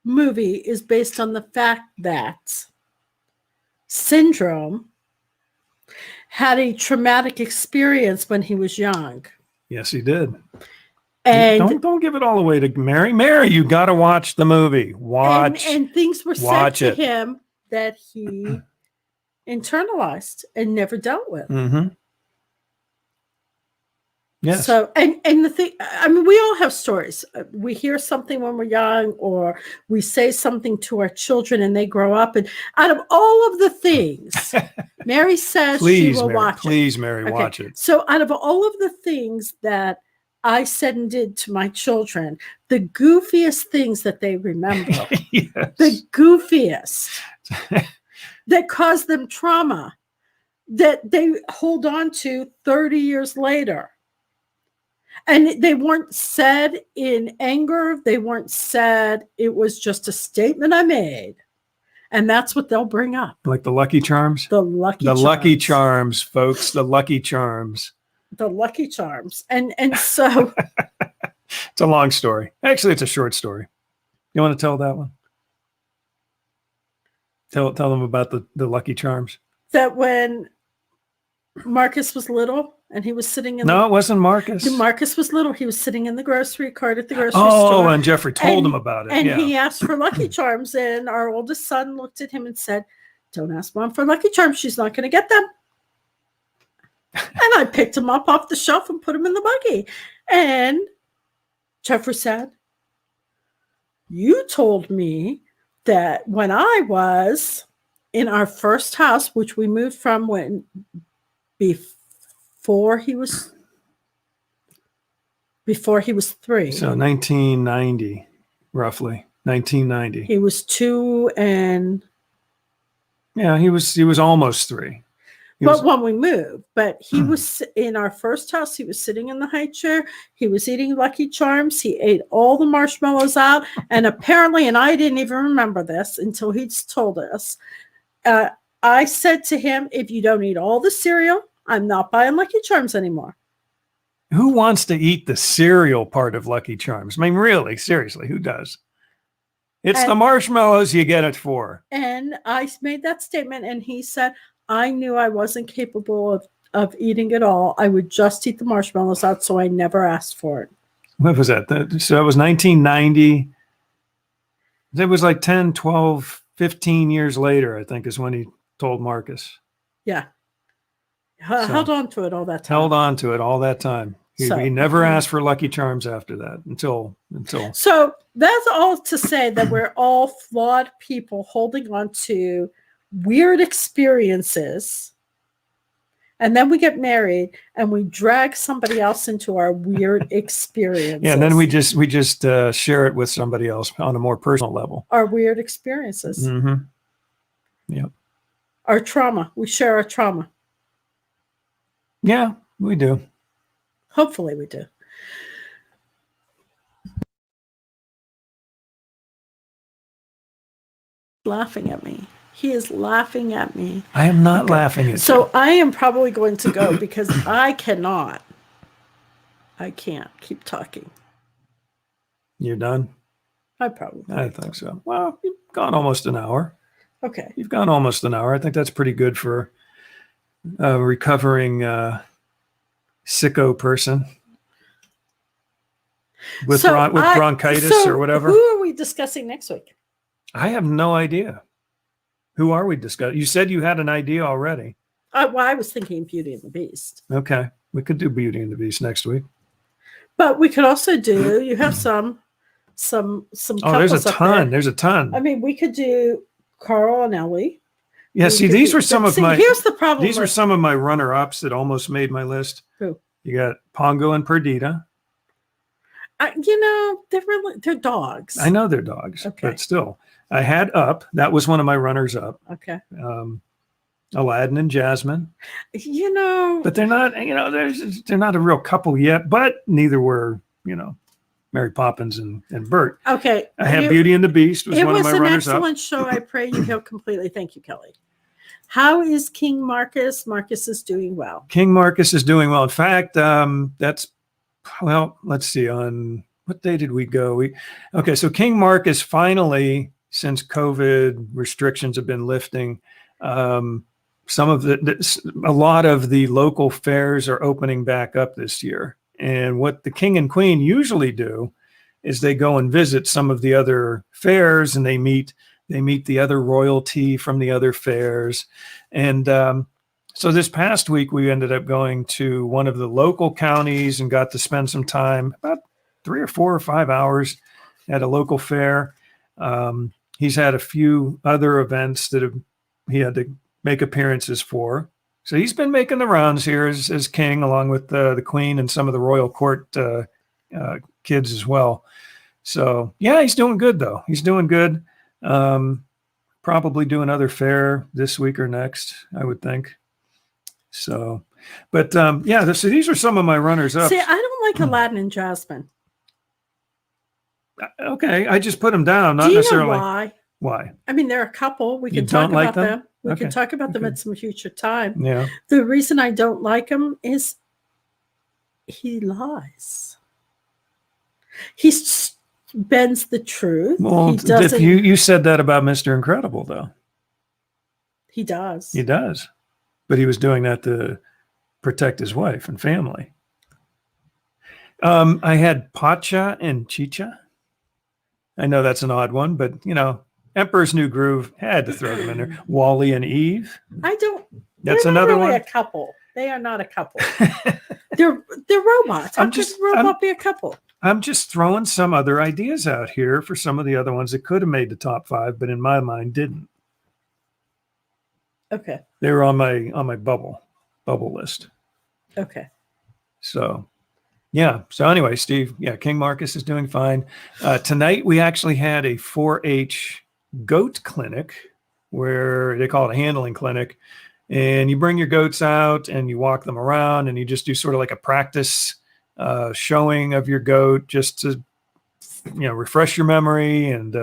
movie is based on the fact that Syndrome had a traumatic experience when he was young. Yes, he did. And don't give it all away to Mary. Mary, you got to watch the movie. And things were said to him that he internalized and never dealt with. Mm-hmm. Yes. So, and the thing, I mean, we all have stories. We hear something when we're young, or we say something to our children and they grow up. And out of all of the things, Mary says she will watch it. Please, Mary, watch it. So out of all of the things that I said and did to my children, the goofiest things that they remember, yes. the goofiest that caused them trauma that they hold on to 30 years later. And they weren't said in anger. They weren't said, it was just a statement I made. And that's what they'll bring up. Like the Lucky Charms? The Lucky Charms, folks. The Lucky Charms. The Lucky Charms. And so. It's a long story. Actually, it's a short story. You want to tell that one? Tell them about the Lucky Charms. That when Marcus was little and he was sitting in it wasn't Marcus. Marcus was little. He was sitting in the grocery cart at the grocery store. Oh, and Jeffrey told him about it. And he asked for Lucky Charms. And our oldest son looked at him and said, "Don't ask Mom for Lucky Charms. She's not going to get them." And I picked him up off the shelf and put him in the buggy. And Jeffrey said, "You told me that when I was in our first house, which we moved from before he was 3. So 1990, roughly 1990. He was 2 and he was almost 3. When we moved, but he was in our first house. He was sitting in the high chair. He was eating Lucky Charms. He ate all the marshmallows out. And apparently, and I didn't even remember this until he told us, I said to him, "If you don't eat all the cereal, I'm not buying Lucky Charms anymore." Who wants to eat the cereal part of Lucky Charms? I mean, really, seriously, who does? It's the marshmallows you get it for. And I made that statement, and he said, "I knew I wasn't capable of eating it all. I would just eat the marshmallows out, so I never asked for it." What was that? So it was 1990. It was like 10, 12, 15 years later, I think, is when he told Marcus. Yeah. Held on to it all that time. Held on to it all that time. He never asked for Lucky Charms after that until. So that's all to say that we're all flawed people holding on to weird experiences. And then we get married and we drag somebody else into our weird experiences. Yeah, and then we just share it with somebody else on a more personal level. Our weird experiences. Mm-hmm. Yep. Our trauma. We share our trauma. Yeah, we do. Hopefully we do. Laughing at me. He is laughing at me. I am not laughing at you. So I am probably going to go because I can't keep talking. You're done? I think so. Well, you've gone almost an hour. Okay. You've gone almost an hour. I think that's pretty good for a recovering sicko person with bronchitis or whatever. Who are we discussing next week? I have no idea. Who are we discussing? You said you had an idea already. I was thinking Beauty and the Beast. Okay. We could do Beauty and the Beast next week. But we could also do, you have some Oh, there's a ton. There's a ton. I mean, we could do Carl and Ellie. Yeah, these were some of my. Here's the problem. These were some of my runner-ups that almost made my list. Who? You got Pongo and Perdita. They're dogs. I know they're dogs, okay. But still, I had Up. That was one of my runners-up. Okay. Aladdin and Jasmine. But they're not. They're not a real couple yet. But neither were. Mary Poppins and Bert. Okay. I had Beauty and the Beast was one of my runners-up. It was an excellent show. I pray you heal completely. Thank you, Kelly. How is King Marcus? Marcus is doing well. King Marcus is doing well. In fact, let's see. On what day did we go? So King Marcus finally, since COVID restrictions have been lifting, a lot of the local fairs are opening back up this year. And what the king and queen usually do is they go and visit some of the other fairs and they meet the other royalty from the other fairs. And so this past week, we ended up going to one of the local counties and got to spend some time, about 3 or 4 or 5 hours at a local fair. He's had a few other events that he had to make appearances for. So he's been making the rounds here as king, along with the queen and some of the royal court kids as well. So yeah, he's doing good though. He's doing good. Probably do another fair this week or next, I would think. So, but so these are some of my runners up. See, I don't like Aladdin and Jasmine. Okay, I just put them down, not Do you necessarily. know why? Why? I mean, they're a couple. We can talk about them. We can talk about them at some future time. Yeah. The reason I don't like him is he lies. He bends the truth. Well, he doesn't. You said that about Mr. Incredible, though. He does. He does. But he was doing that to protect his wife and family. I had Pacha and Chicha. I know that's an odd one, but Emperor's New Groove, had to throw them in there. Wally and Eve. That's another really one. A couple. They are not a couple. they're robots. How could robot be a couple? I'm just throwing some other ideas out here for some of the other ones that could have made the top 5, but in my mind didn't. Okay. They were on my bubble list. Okay. So yeah. So anyway, Steve, King Marcus is doing fine. Tonight we actually had a 4-H goat clinic, where they call it a handling clinic, and you bring your goats out and you walk them around and you just do sort of like a practice showing of your goat, just to refresh your memory and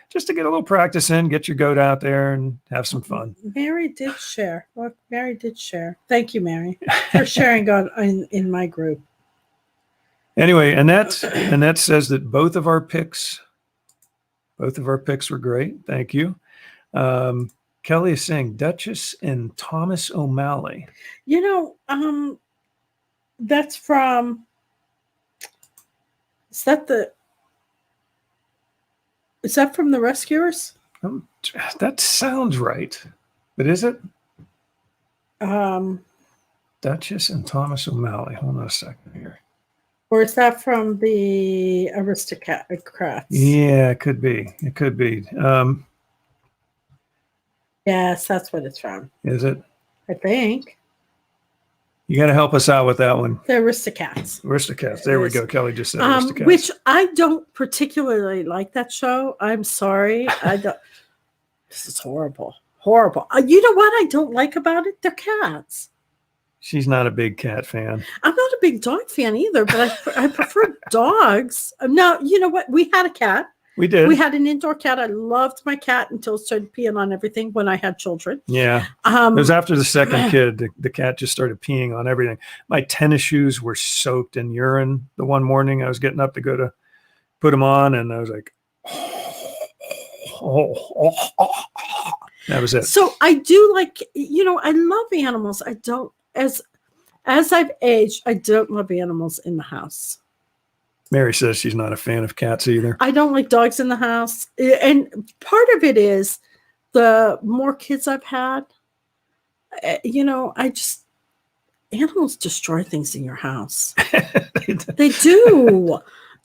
just to get a little practice in, get your goat out there and have some fun. Mary did share. Look, Mary did share. Thank you, Mary, for sharing in my group. Anyway, Annette says that both of our picks were great. Thank you. Kelly is saying Duchess and Thomas O'Malley. That's from. Is that from The Rescuers? That sounds right. But is it? Duchess and Thomas O'Malley. Hold on a second here. Or is that from the Aristocrats? Yeah, it could be. It could be. Yes, that's what it's from. Is it? I think. You got to help us out with that one. The Aristocats. Aristocats. There we go. Kelly just said Aristocats. Which I don't particularly like that show. I'm sorry. I don't. This is horrible. Horrible. You know what I don't like about it? They're cats. She's not a big cat fan. I'm not a big dog fan either, but I prefer dogs. Now, you know what? We had a cat. We did. We had an indoor cat. I loved my cat until it started peeing on everything when I had children. Yeah. It was after the second kid, the cat just started peeing on everything. My tennis shoes were soaked in urine the one morning. I was getting up to go to put them on, and I was like, that was it. So I do like, I love animals. I don't, as I've aged, I don't love animals in the house. Mary says she's not a fan of cats either. I don't like dogs in the house. And part of it is the more kids I've had, animals destroy things in your house. They do.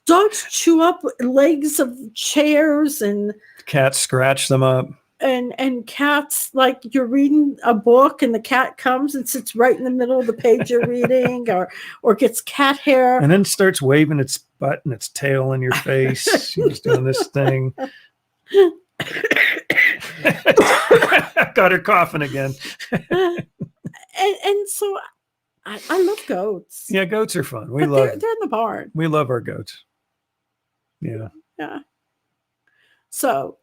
Dogs chew up legs of chairs, and cats scratch them up. And cats, like you're reading a book and the cat comes and sits right in the middle of the page you're reading, or gets cat hair. And then starts waving its butt and its tail in your face. She's doing this thing. Got her coughing again. and so I love goats. Yeah, goats are fun. They're in the barn. We love our goats. Yeah. Yeah. So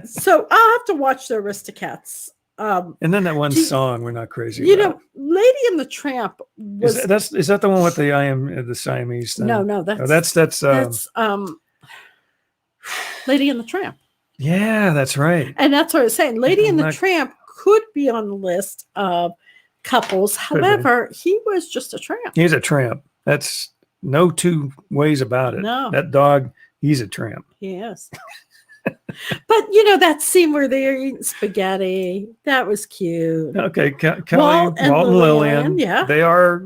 so I'll have to watch the Aristocats. And then that one song we're not crazy about. Lady and the Tramp was is that the one with the Siamese thing? No, that's Lady and the Tramp. Yeah, that's right. And that's what I was saying. Lady and the Tramp could be on the list of couples. However, he was just a tramp. He's a tramp. That's no two ways about it. No. That dog, he's a tramp. He is. But that scene where they're eating spaghetti, that was cute. Okay, Kelly, Walt and Lillian, yeah, they are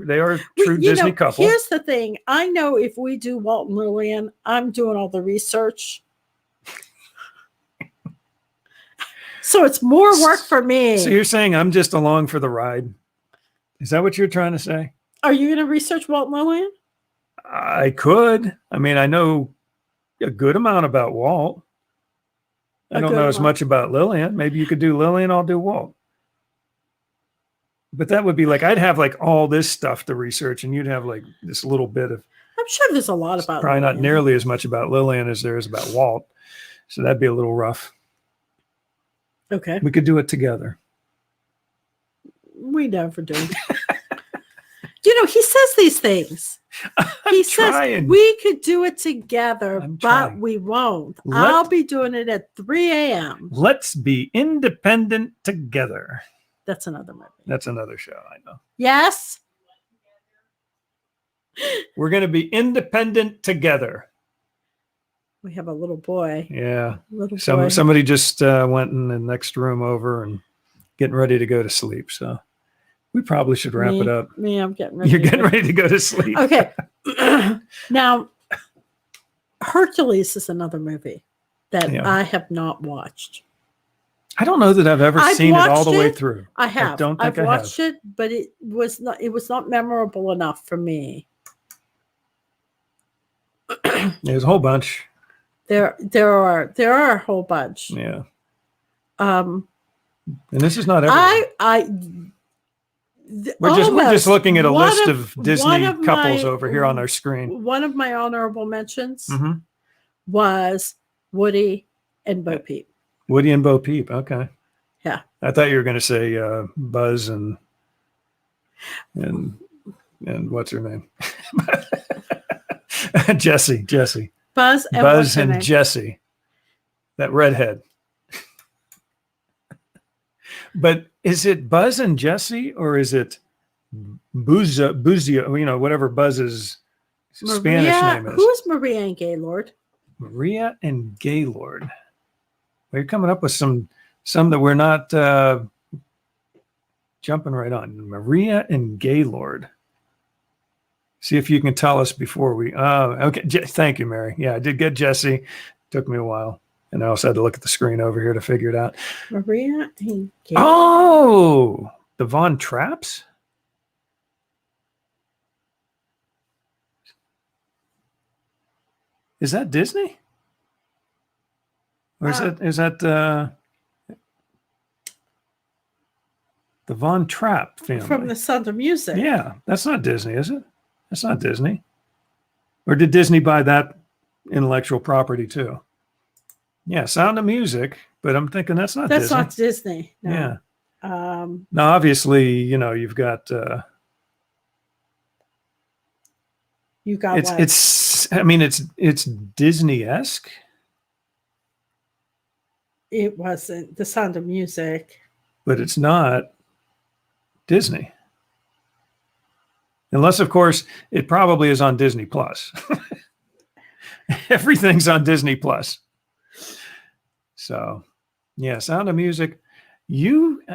true Disney couple. Here's the thing: I know if we do Walt and Lillian, I'm doing all the research, so it's more work for me. So you're saying I'm just along for the ride? Is that what you're trying to say? Are you going to research Walt and Lillian? I could. I mean, I know a good amount about Walt. I don't know as much about Lillian. Maybe you could do Lillian, I'll do Walt. But that would be like, I'd have like all this stuff to research, and you'd have like this little bit of. I'm sure there's a lot about probably Lillian. Not nearly as much about Lillian as there is about Walt. So that'd be a little rough. Okay. We could do it together. We never do. He says these things. He says we could do it together, but we won't. I'll be doing it at 3 a.m. Let's be independent together. That's another movie. That's another show, I know. Yes. We're going to be independent together. We have a little boy. Yeah. Little boy. Somebody just went in the next room over and getting ready to go to sleep, so. We probably should wrap it up. Me, I'm getting ready. You're getting ready to go to sleep. Okay. Now, Hercules is another movie that I have not watched. I don't know that I've ever seen it all the way through. I have. I don't think I've watched it, but it was not memorable enough for me. There's a whole bunch. There are a whole bunch. Yeah. And this is not everyone. We're just looking at a list of Disney couples over here on our screen. One of my honorable mentions was Woody and Bo Peep. Woody and Bo Peep. Okay. Yeah. I thought you were going to say Buzz and what's her name? Jessie. Buzz and Jessie. That redhead. But is it Buzz and Jessie, or is it Buzio, whatever Buzz's Spanish name is? Who is Maria and Gaylord? Maria and Gaylord. Well, you're coming up with some that we're not jumping right on. Maria and Gaylord. See if you can tell us before we. Okay. Thank you, Mary. Yeah, I did get Jesse. Took me a while, and I also had to look at the screen over here to figure it out. Maria. Oh, the Von Trapps. Is that Disney? Or is that the Von Trapp family? From The Sound of Music. Yeah, that's not Disney, is it? That's not Disney. Or did Disney buy that intellectual property too? Yeah, Sound of Music, but I'm thinking that's not Disney. That's not Disney. No. Yeah. Now, obviously, you've got. You got what? It's Disney-esque. It wasn't The Sound of Music. But it's not Disney. Unless, of course, it probably is on Disney Plus. Everything's on Disney Plus. So, yeah, Sound of Music.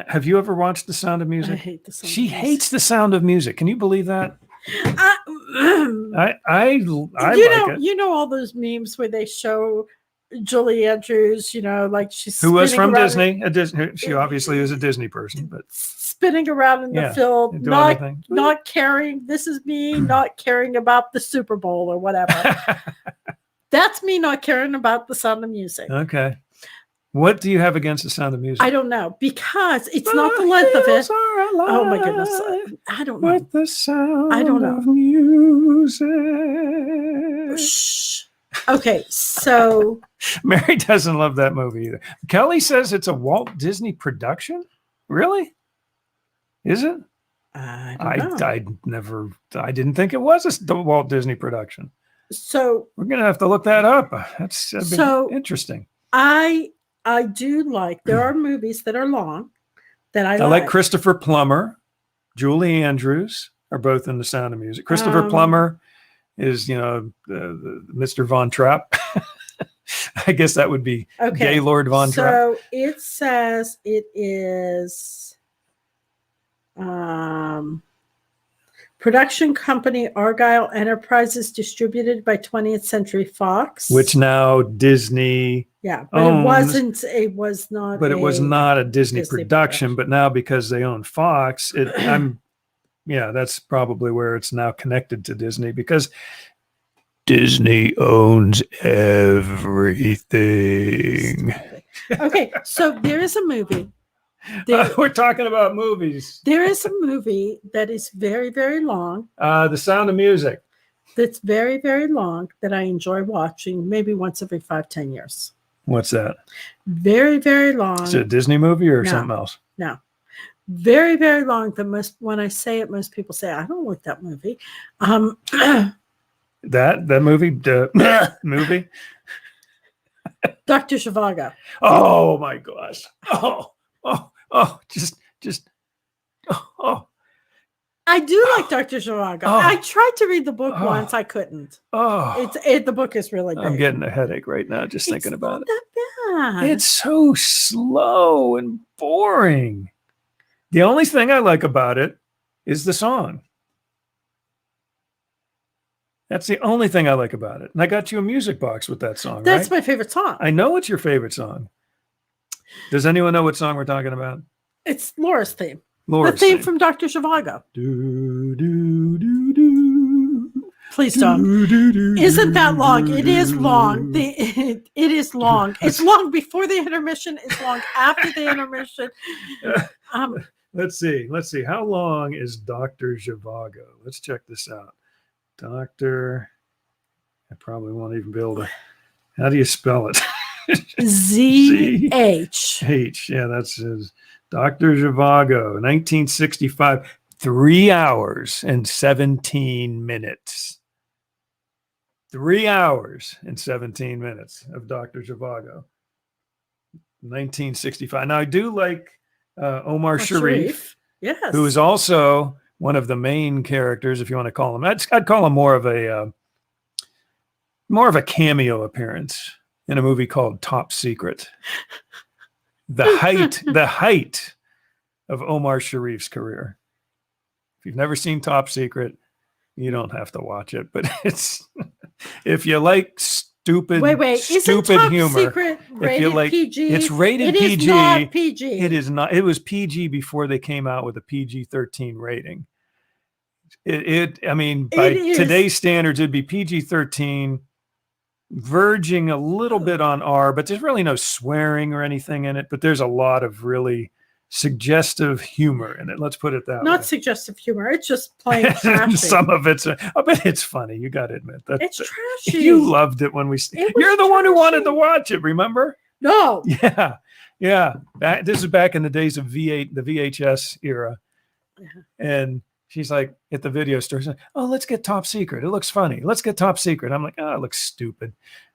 Have you ever watched The Sound of Music? I hate The Sound of She Music. hates The Sound of Music. Can you believe that? I like it. You know all those memes where they show Julie Andrews, like she's who was from Disney. She obviously is a Disney person, but spinning around in the field, not caring. This is me not caring about the Super Bowl or whatever. That's me not caring about The Sound of Music. Okay. What do you have against The Sound of Music? I don't know, because it's not the length of it. Oh my goodness. I don't know. With the sound of music. Shh. Okay, so Mary doesn't love that movie either. Kelly says it's a Walt Disney production. Really? Is it? I didn't think it was a Walt Disney production. So we're gonna have to look that up. That'd be interesting. I do like, there are movies that are long that I like Christopher Plummer, Julie Andrews are both in The Sound of Music. Christopher Plummer is, the Mr. Von Trapp. I guess that would be Gaylord Von Trapp. So it says it is production company Argyle Enterprises, distributed by 20th Century Fox, which now Disney. Yeah, but owns, it was not a Disney production, but now because they own Fox, that's probably where it's now connected to Disney, because Disney owns everything. Okay, so there is a movie. We're talking about movies. There is a movie that is very, very long. The Sound of Music. That's very, very long, that I enjoy watching maybe once every 5-10 years. What's that? Very, very long. Is it a Disney movie or something else? No. Very, very long. When I say it, most people say, I don't like that movie. That movie? Movie? Dr. Zhivago. Oh my gosh. I do like Dr. Zhivago. I tried to read the book once. I couldn't. The book is really big. I'm getting a headache right now just thinking about it. It's not that bad. It's so slow and boring. The only thing I like about it is the song. That's the only thing I like about it. And I got you a music box with that song, That's my favorite song. I know it's your favorite song. Does anyone know what song we're talking about? It's Laura's theme. The theme from Dr. Zhivago. Do, do, do, do. Please don't. Isn't that long? It is long. It is long. It's long before the intermission. It's long after the intermission. Let's see. How long is Dr. Zhivago? Let's check this out. Dr. I probably won't even be able to. How do you spell it? Z-H. H. Yeah, that's his. Dr. Zhivago, 1965, 3 hours and 17 minutes. 3 hours and 17 minutes of Dr. Zhivago. 1965. Now, I do like Omar Sharif, yes, who is also one of the main characters, if you want to call him. I'd call him more of a cameo appearance in a movie called Top Secret. The height of Omar Sharif's career. If you've never seen Top Secret, you don't have to watch it, but it's if you like stupid Isn't Top humor. Secret rated If you like PG? it's rated It PG. is not PG. It is not. It was PG before they came out with a PG-13 rating. I mean, by today's standards, it'd be PG-13, verging a little bit on R, but there's really no swearing or anything in it. But there's a lot of really suggestive humor in it. Let's put it that way. Not suggestive humor. It's just plain trashy. Some of it's, I bet it's funny. You got to admit that. It's trashy. You loved it when you're the one who wanted to watch it. Remember? No. Yeah. Yeah. This is back in the days of the VHS era. Yeah. And she's like at the video store, she's like, oh, let's get Top Secret. It looks funny. Let's get Top Secret. I'm like, oh, it looks stupid.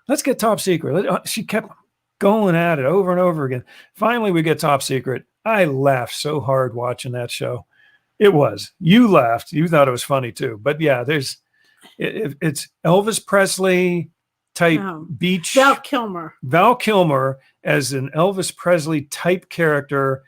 Let's get Top Secret. She kept going at it over and over again. Finally, we get Top Secret. I laughed so hard watching that show. You laughed. You thought it was funny too. But yeah, it's Elvis Presley type beach. Val Kilmer as an Elvis Presley type character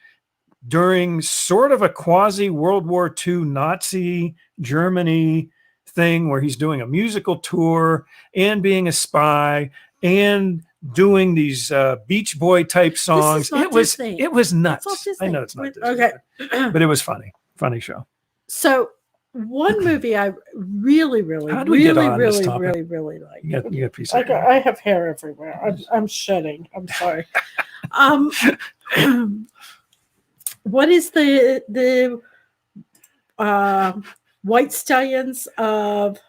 during sort of a quasi World War II Nazi Germany thing where he's doing a musical tour and being a spy and doing these Beach Boy type songs. It was nuts. I know it's not Disney, okay, but it was funny show. So one movie I really like. You got a piece of hair. I have hair everywhere. I'm shedding. I'm sorry. What is the White Stallions of?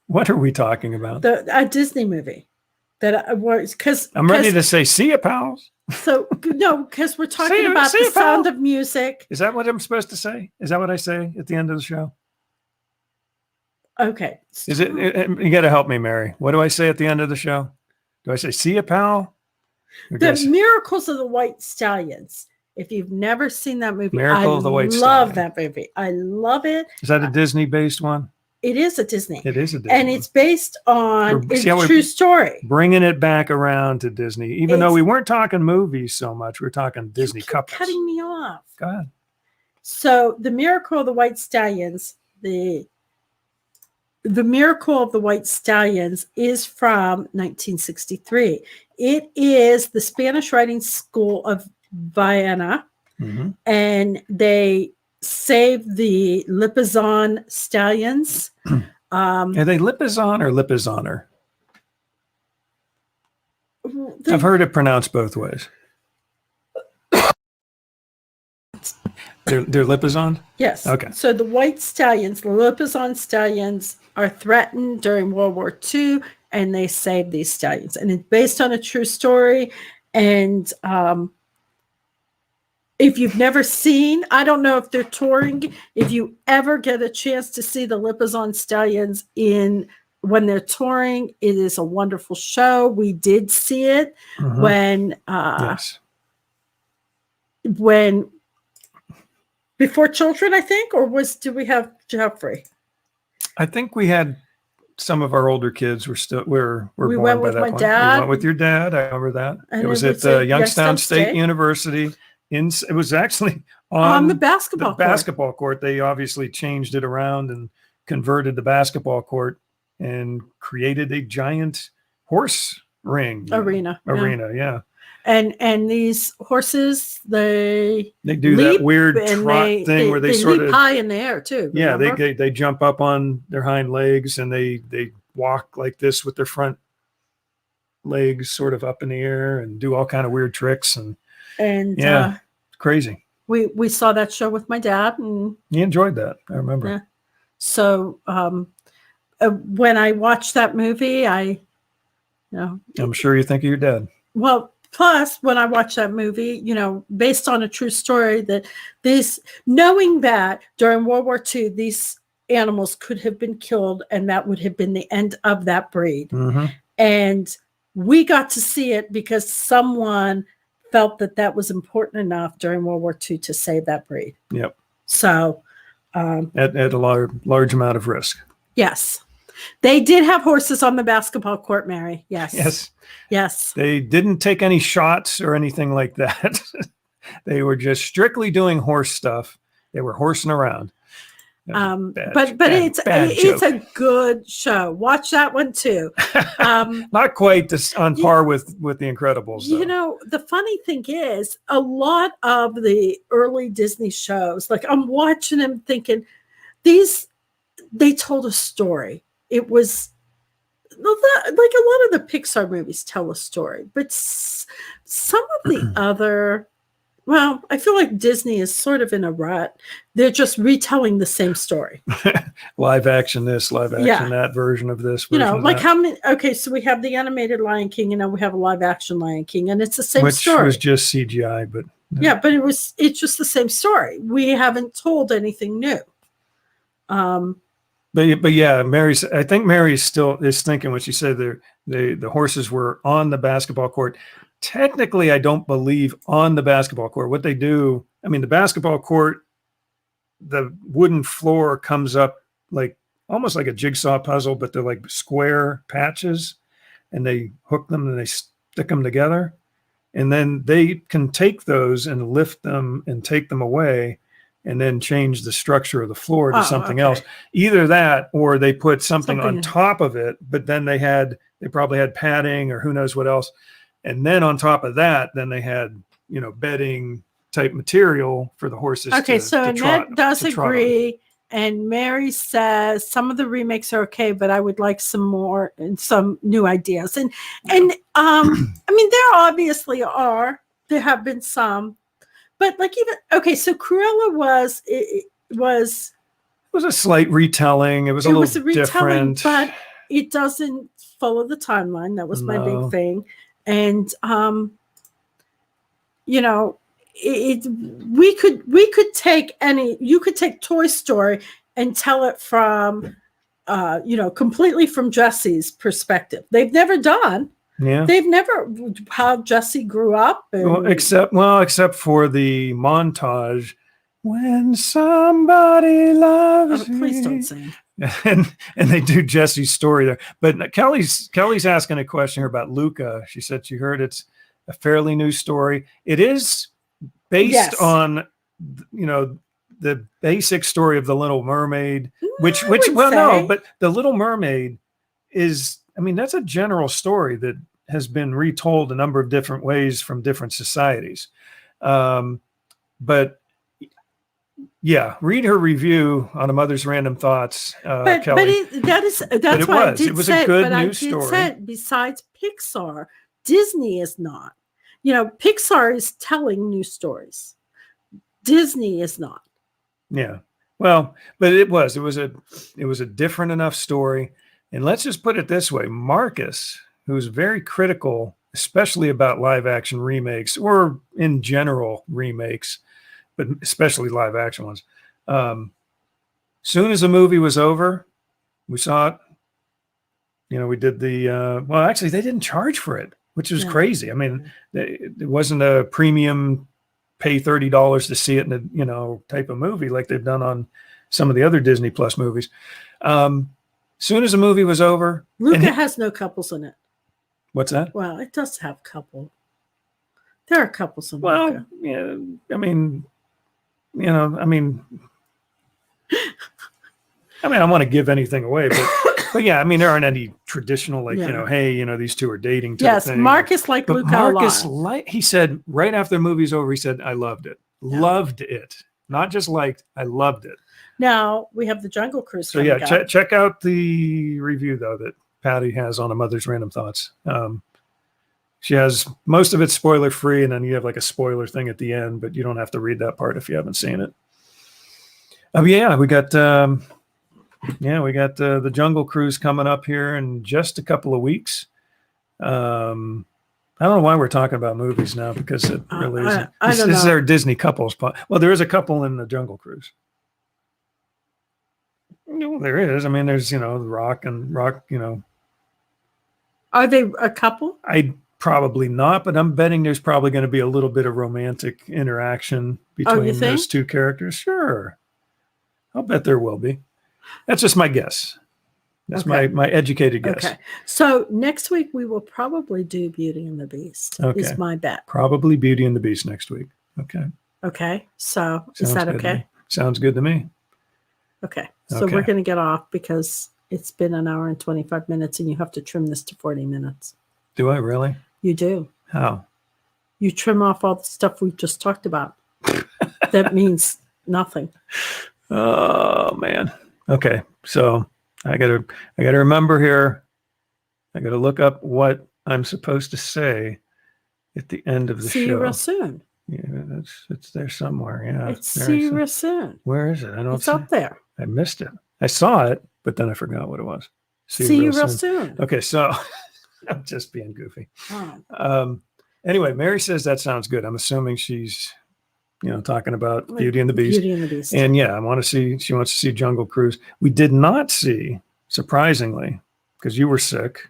What are we talking about? A Disney movie that was because I'm ready to say, see ya, pals. So no, because we're talking about the Sound of Music. Is that what I'm supposed to say? Is that what I say at the end of the show? Okay. Is it? You got to help me, Mary. What do I say at the end of the show? Do I say, see ya, pal? The Miracles of the White Stallions. If you've never seen that movie, Miracle of the White Stallion. I love that movie. I love it. Is that a Disney-based one? It is a Disney. It is a Disney. And it's based on a true story. Bringing it back around to Disney, even though we weren't talking movies so much. We're talking Disney couples. Cutting me off. Go ahead. So the Miracle of the White Stallions, the Miracle of the White Stallions is from 1963. It is the Spanish writing school of Vienna, and they saved the Lipizan stallions. Are they Lipizan or Lipizaner? I've heard it pronounced both ways. They're Lipizan? Yes. Okay. So the white stallions, the Lipizan stallions, are threatened during World War II, and they save these stallions. And it's based on a true story. And if you've never seen, I don't know if they're touring. If you ever get a chance to see the Lipizan stallions when they're touring, it is a wonderful show. We did see it when Before Children, I think, or did we have Jeffrey? I think we had some of our older kids were born went with my dad. We went with your dad. I remember that. And it was at Youngstown State University. It was actually on the basketball court. They obviously changed it around and converted the basketball court and created a giant horse arena. Yeah. And these horses, they do that weird trot thing where they sort leap of high in the air too. Yeah, remember? they jump up on their hind legs and they walk like this with their front legs sort of up in the air and do all kind of weird tricks and crazy. We saw that show with my dad and he enjoyed that. I remember. Yeah. So when I watched that movie, I'm sure you think of your dad. Well, plus, when I watched that movie, based on a true story, that knowing that during World War II, these animals could have been killed and that would have been the end of that breed. And we got to see it because someone felt that was important enough during World War II to save that breed. Yep. So at a large amount of risk. Yes. They did have horses on the basketball court, Mary. Yes. They didn't take any shots or anything like that. They were just strictly doing horse stuff. They were horsing around. But it's a good show. Watch that one too. Not quite on par with The Incredibles, though. You know, the funny thing is, a lot of the early Disney shows, like I'm watching them thinking, they told a story. It was like a lot of the Pixar movies tell a story, but some of the other, well, I feel like Disney is sort of in a rut. They're just retelling the same story. Live action this, live action that, version of this. You know, like how many? Okay, so we have the animated Lion King, and then we have a live action Lion King, and it's the same story. Which was just CGI, but yeah, but it's just the same story. We haven't told anything new. But yeah, I think Mary still is thinking when she said the horses were on the basketball court. Technically, I don't believe on the basketball court. What they do, I mean, the basketball court, the wooden floor comes up like almost like a jigsaw puzzle, but they're like square patches, and they hook them and they stick them together. And then they can take those and lift them and take them away, and then change the structure of the floor to something else. Either that, or they put something on top of it, but then they probably had padding or who knows what else. And then on top of that, then they had, bedding type material for the horses. Okay, so Annette does agree. And Mary says some of the remakes are okay, but I would like some more and some new ideas. And I mean, there obviously are. There have been some. But so Cruella was a slight retelling. It was a little different, but it doesn't follow the timeline. That was my big thing. And we could take you could take Toy Story and tell it from completely from Jesse's perspective. They've never done. Yeah. They've never how Jesse grew up. Except for the montage when somebody loves you. Please don't sing. And they do Jesse's story there. But Kelly's asking a question here about Luca. She said she heard it's a fairly new story. It is based on the basic story of the Little Mermaid, but the Little Mermaid is, I mean, that's a general story that has been retold a number of different ways from different societies. But yeah, read her review on A Mother's Random Thoughts, Kelly. That's why I did it was say a good but news I did story. Say, besides Pixar, Disney is not. Pixar is telling new stories. Disney is not. Yeah. Well, but it was a different enough story. And let's just put it this way. Marcus, who's very critical, especially about live action remakes or in general remakes, but especially live action ones. Soon as the movie was over, we saw it. We did actually they didn't charge for it, which was crazy. I mean, it wasn't a premium pay $30 to see it in a, type of movie like they've done on some of the other Disney Plus movies. Soon as the movie was over, Luca has no couples in it. What's that? Well, it does have a couple. There are couples in Luca. Well, yeah, I mean, I don't want to give anything away, but yeah, I mean, there aren't any traditional hey, these two are dating. Yes, thing. Marcus liked Luca Marcus a lot. He said right after the movie's over, he said, "I loved it, loved it, not just liked, I loved it." Now we have the Jungle Cruise. So yeah, check out the review though that Patty has on A Mother's Random Thoughts. She has most of it spoiler free, and then you have like a spoiler thing at the end, but you don't have to read that part if you haven't seen it. Yeah, we got the Jungle Cruise coming up here in just a couple of weeks. I don't know why we're talking about movies now, because it really isn't. This is our Disney couples. Well, there is a couple in the Jungle Cruise. There is. I mean, there's Rock. Are they a couple? Probably not, but I'm betting there's probably going to be a little bit of romantic interaction between those two characters. Sure. I'll bet there will be. That's just my guess. That's my educated guess. Okay. So next week we will probably do Beauty and the Beast. Okay. Is my bet. Probably Beauty and the Beast next week. Okay. Okay. So is that okay? Sounds good to me. Okay. So Okay. we're going to get off because it's been an hour and 25 minutes and you have to trim this to 40 minutes. Do I really? You do. How? You trim off all the stuff we just talked about. That means nothing. Oh man. Okay. So I gotta remember here. I gotta look up what I'm supposed to say at the end of the show. See you real soon. Yeah, it's there somewhere. Yeah. It's see you real soon. Where is it? I don't It's see up there. I missed it. I saw it, but then I forgot what it was. See you real soon. Okay, so I'm just being goofy. Oh. Anyway, Mary says that sounds good. I'm assuming she's, talking about Beauty and the Beast. Beauty and the Beast. And yeah, she wants to see Jungle Cruise. We did not see, surprisingly, because you were sick.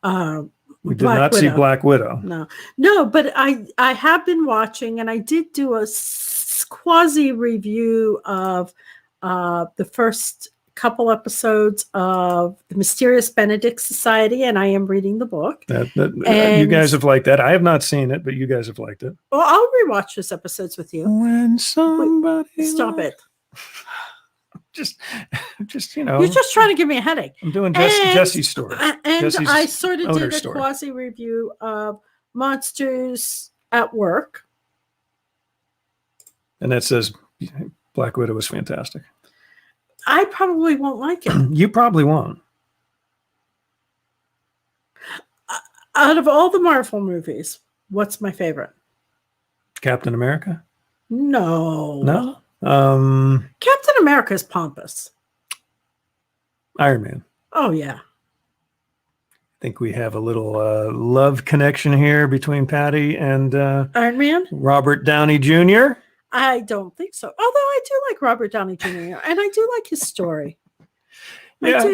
We did not see Black Widow. No, but I have been watching, and I did do a quasi review of the first couple episodes of the Mysterious Benedict Society, and I am reading the book. You guys have liked that. I have not seen it, but you guys have liked it. Well, I'll rewatch those episodes with you. When somebody stop it. Just You're just trying to give me a headache. I'm doing Jesse's story. And Jesse's I sort of did a story. quasi review of Monsters at Work. And that says Black Widow was fantastic. I probably won't like it. You probably won't. Out of all the Marvel movies, what's my favorite? Captain America? No. Captain America is pompous. Iron Man. Oh, yeah. I think we have a little love connection here between Patty and Iron Man? Robert Downey Jr. I don't think so. Although I do like Robert Downey Jr. and I do like his story. He had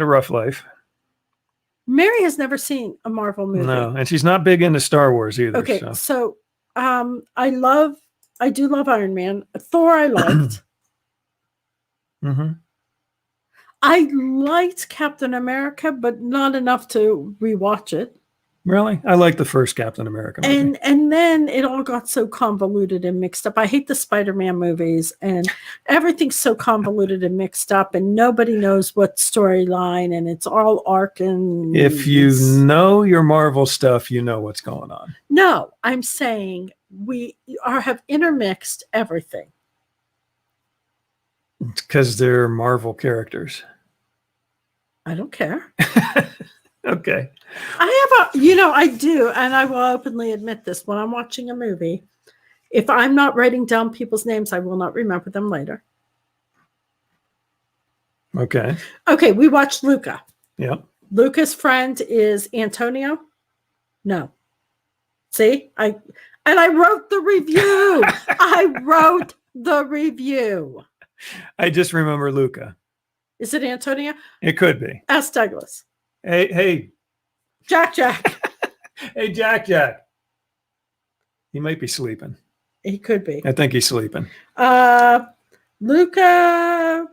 a rough life. Mary has never seen a Marvel movie. No, and she's not big into Star Wars either. Okay, so I do love Iron Man. Thor I liked. Mm-hmm. I liked Captain America, but not enough to rewatch it. Really? I like the first Captain America movie. And then it all got so convoluted and mixed up. I hate the Spider-Man movies, and everything's so convoluted and mixed up, and nobody knows what storyline, and it's all arc. And if you know your Marvel stuff, you know what's going on. No, I'm saying we have intermixed everything. It's because they're Marvel characters. I don't care. Okay. I do, and I will openly admit this. When I'm watching a movie, if I'm not writing down people's names, I will not remember them later. Okay. Okay, we watched Luca. Yep. Luca's friend is Antonio. No. See? I wrote the review. I wrote the review. I just remember Luca. Is it Antonio? It could be. Ask Douglas. Hey. Jack. Hey, Jack. He might be sleeping. He could be. I think he's sleeping. Luca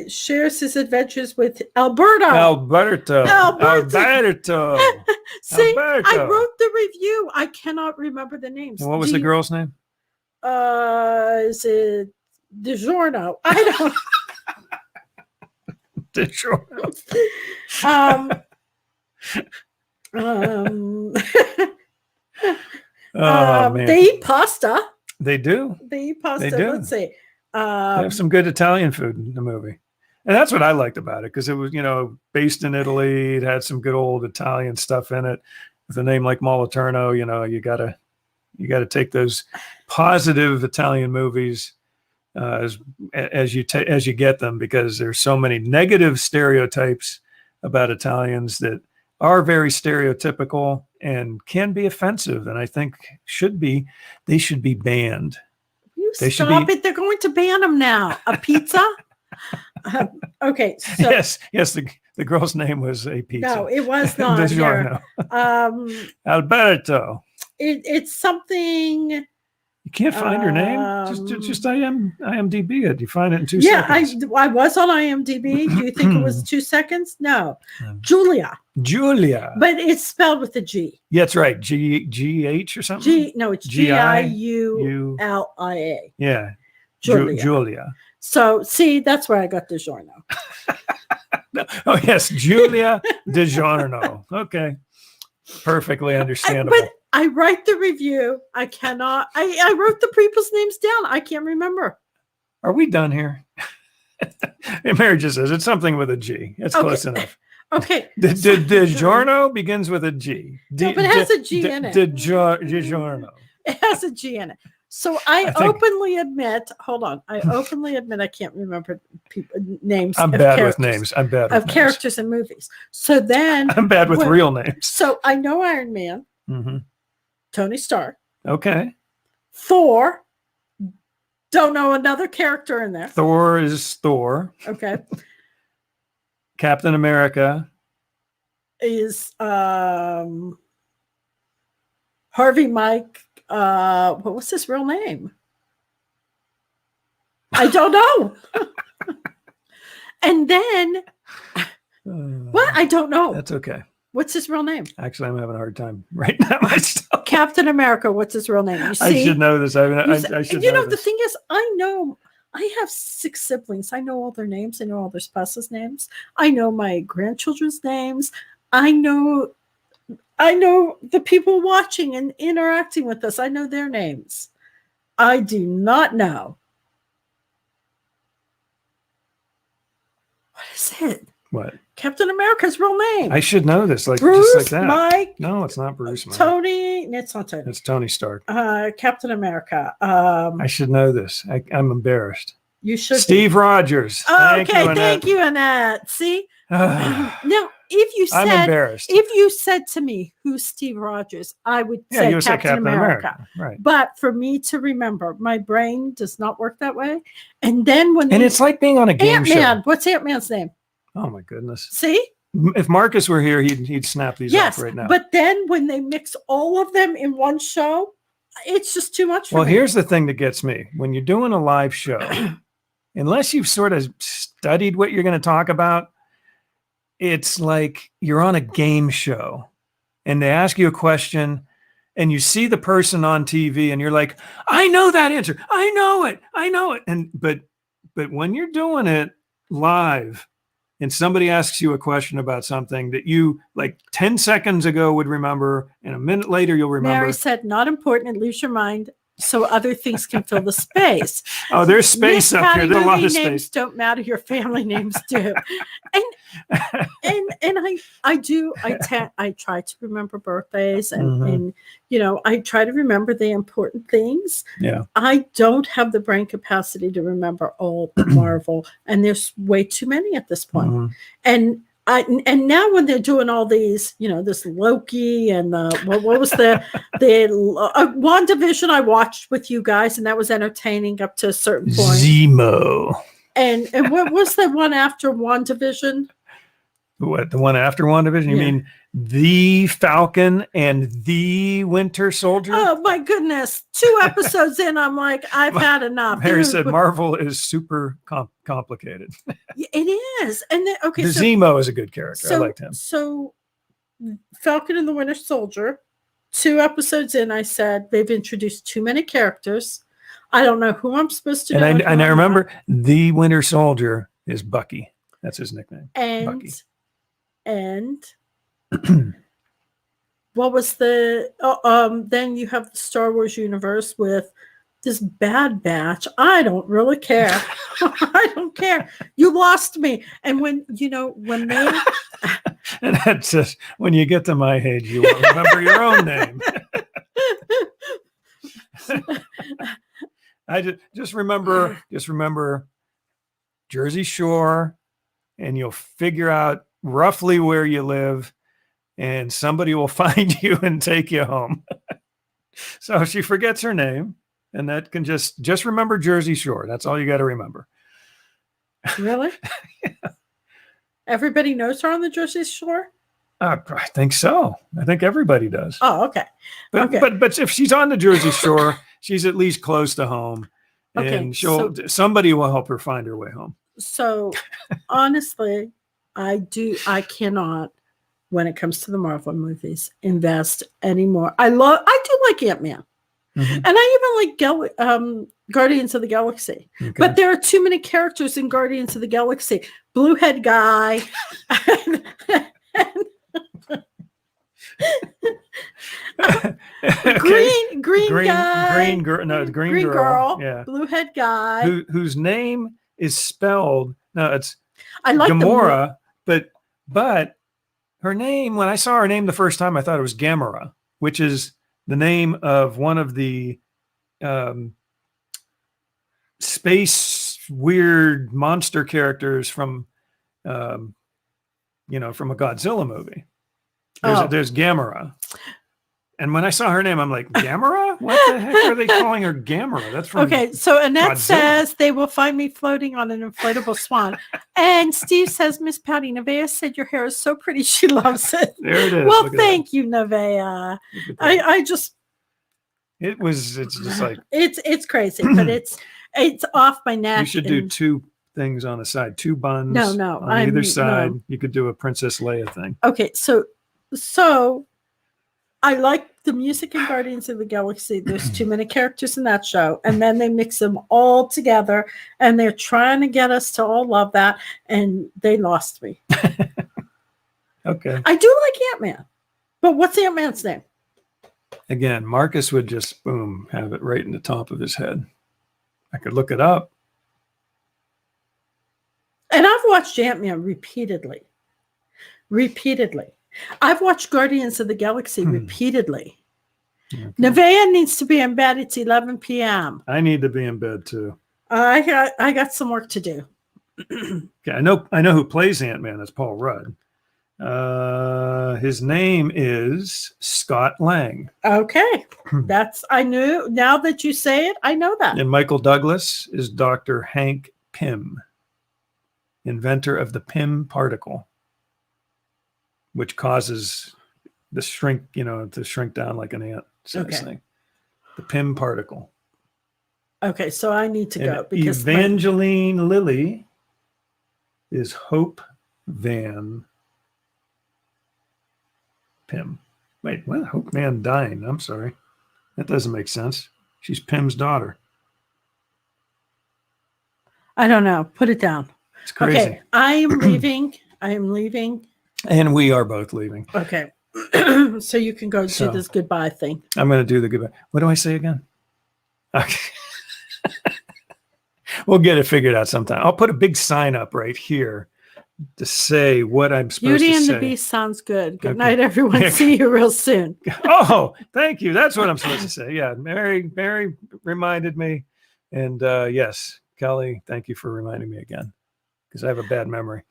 shares his adventures with Alberto. Alberto. See, Alberto. I wrote the review. I cannot remember the names. And what was the girl's name? Is it DiGiorno? I don't. DiGiorno. Man. They eat pasta. They do. They eat pasta. They do. Let's see. They have some good Italian food in the movie. And that's what I liked about it, because it was, based in Italy. It had some good old Italian stuff in it. With a name like Moliterno, you gotta take those positive Italian movies as you get them, because there's so many negative stereotypes about Italians that are very stereotypical and can be offensive, and I think they should be banned. Stop it! They're going to ban them now. A pizza? Okay. So, yes. The girl's name was a pizza. No, it was not. Alberto. It's something. You can't find her name. Just IMDb it. You find it in 2 seconds. Yeah, I was on IMDb. Do you think it was 2 seconds? No, Julia. But it's spelled with a G. Yeah, that's right. G-H or something. No, it's Giulia. Yeah, Julia. So see, that's where I got DiGiorno. Oh yes, Julia DiGiorno. Okay, perfectly understandable. But I write the review. I cannot. I wrote the people's names down. I can't remember. Are we done here? Mary just says it's something with a G. It's close enough. Okay. DiGiorno begins with a G. No, but it has a G in it. DiGiorno. It has a G in it. So I openly admit, hold on. I openly admit I can't remember names. I'm bad with names. I'm bad with characters in movies. So then I'm bad with real names. So I know Iron Man, Tony Stark. Okay. Thor. Don't know another character in there. Thor is Thor. Okay. Captain America is Harvey Mike. What was his real name? I don't know. And then what? I don't know. That's okay. What's his real name? Actually, I'm having a hard time right now myself. Captain America. What's his real name? You see? I should know this. I should. You know, the thing is, I have 6 siblings. I know all their names. I know all their spouses' names. I know my grandchildren's names. I know the people watching and interacting with us. I know their names. I do not know. What is it? What? Captain America's real name. I should know this. Like Bruce, just like that. Mike. No, it's not Bruce. Mike. Tony. It's not Tony. It's Tony Stark. Captain America. I should know this. I'm embarrassed. You should. Steve Rogers. Oh, thank you, Annette. See? Now, I'm embarrassed. If you said to me, "Who's Steve Rogers?" I would say Captain America. Right. But for me to remember, my brain does not work that way. And then and it's like being on a game show. What's Ant-Man's name? Oh my goodness. See? If Marcus were here, he'd snap these up right now. But then when they mix all of them in one show, it's just too much for me. Here's the thing that gets me. When you're doing a live show, unless you've sort of studied what you're going to talk about, it's like you're on a game show and they ask you a question and you see the person on TV and you're like, I know that answer. I know it. And but when you're doing it live and somebody asks you a question about something that you like 10 seconds ago would remember and a minute later you'll remember. Mary said, not important. It leaves your mind so other things can fill the space. Oh, there's space up here. There's a lot of space. Names don't matter. Your family names do. And I try to remember birthdays and I try to remember the important things. Yeah. I don't have the brain capacity to remember all the Marvel, and there's way too many at this point. And now when they're doing all these, this Loki and what was the WandaVision I watched with you guys, and that was entertaining up to a certain point. Zemo. And what was the one after WandaVision? What, the one after WandaVision? You mean the Falcon and the Winter Soldier? Oh my goodness! 2 episodes in, I'm like, I've had enough. Mary said Marvel is super complicated. It is, and then Zemo is a good character. I liked him. So, Falcon and the Winter Soldier. 2 episodes in, I said they've introduced too many characters. I don't know who I'm supposed to know. And I remember the Winter Soldier is Bucky. That's his nickname. Bucky. And what was the then you have the Star Wars universe with this Bad Batch. I don't really care. I don't care. You lost me. And when they and that's just when you get to my age, you won't remember your own name. I just remember Jersey Shore, and you'll figure out roughly where you live, and somebody will find you and take you home. So she forgets her name, and that can just remember Jersey Shore. That's all you got to remember. Really? Yeah. Everybody knows her on the Jersey Shore? I think so. I think everybody does. Oh, okay. But if she's on the Jersey Shore, she's at least close to home, and somebody will help her find her way home. So honestly, I cannot, when it comes to the Marvel movies, invest anymore. I do like Ant-Man. And I even like Guardians of the Galaxy. Okay. But there are too many characters in Guardians of the Galaxy. Bluehead guy. green guy. Green girl. Yeah. Bluehead guy. Whose name is spelled, it's I like Gamora, but her name, when I saw her name the first time, I thought it was Gamora, which is the name of one of the space weird monster characters from from a Godzilla movie. There's Gamora. And when I saw her name, I'm like, Gamora? What the heck are they calling her Gamora? That's from so Annette says they will find me floating on an inflatable swan. And Steve says, Miss Patty, Nevaeh said your hair is so pretty. She loves it. There it is. Well, thank you, Nevaeh. It's just like it's crazy, but it's off my neck. You should do two things on the side, two buns. No, on either side. You could do a Princess Leia thing. Okay, so I like the music in Guardians of the Galaxy. There's too many characters in that show. And then they mix them all together and they're trying to get us to all love that. And they lost me. Okay. I do like Ant-Man. But what's Ant-Man's name? Again, Marcus would just, boom, have it right in the top of his head. I could look it up. And I've watched Ant-Man repeatedly. I've watched Guardians of the Galaxy repeatedly. Okay. Nevaeh needs to be in bed. It's 11 p.m. I need to be in bed too. I got some work to do. Okay, I know who plays Ant-Man. That's Paul Rudd. His name is Scott Lang. Okay, I knew. Now that you say it, I know that. And Michael Douglas is Dr. Hank Pym, inventor of the Pym particle, which causes the shrink, to shrink down like an ant size thing. The Pym particle. Okay, so I need to go because Evangeline Lilly is Hope Van Pym. Wait, what? Hope Van Dyne. I'm sorry. That doesn't make sense. She's Pym's daughter. I don't know. Put it down. It's crazy. Okay, I am leaving. And we are both leaving. Okay. So you can go do this goodbye thing. I'm going to do the goodbye. What do I say again? Okay. We'll get it figured out sometime. I'll put a big sign up right here to say what I'm supposed Beauty to say. and the Beast sounds good. Good night, everyone. See you real soon. Oh, thank you. That's what I'm supposed to say. Yeah, Mary reminded me. And yes, Kelly, thank you for reminding me again because I have a bad memory.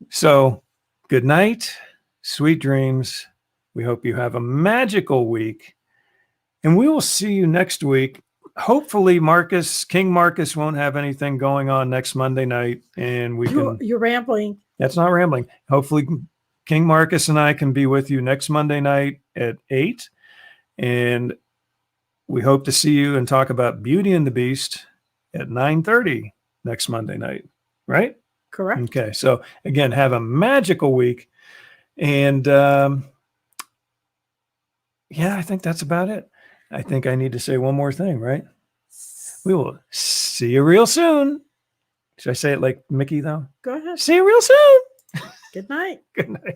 So good night, sweet dreams. We hope you have a magical week. And we will see you next week. Hopefully, King Marcus won't have anything going on next Monday night. And You're rambling. That's not rambling. Hopefully, King Marcus and I can be with you next Monday night at 8. And we hope to see you and talk about Beauty and the Beast at 9:30 next Monday night. Right? Correct. Okay. So again, have a magical week. And I think that's about it. I think I need to say one more thing, right? We will see you real soon. Should I say it like Mickey, though? Go ahead. See you real soon. Good night. Good night.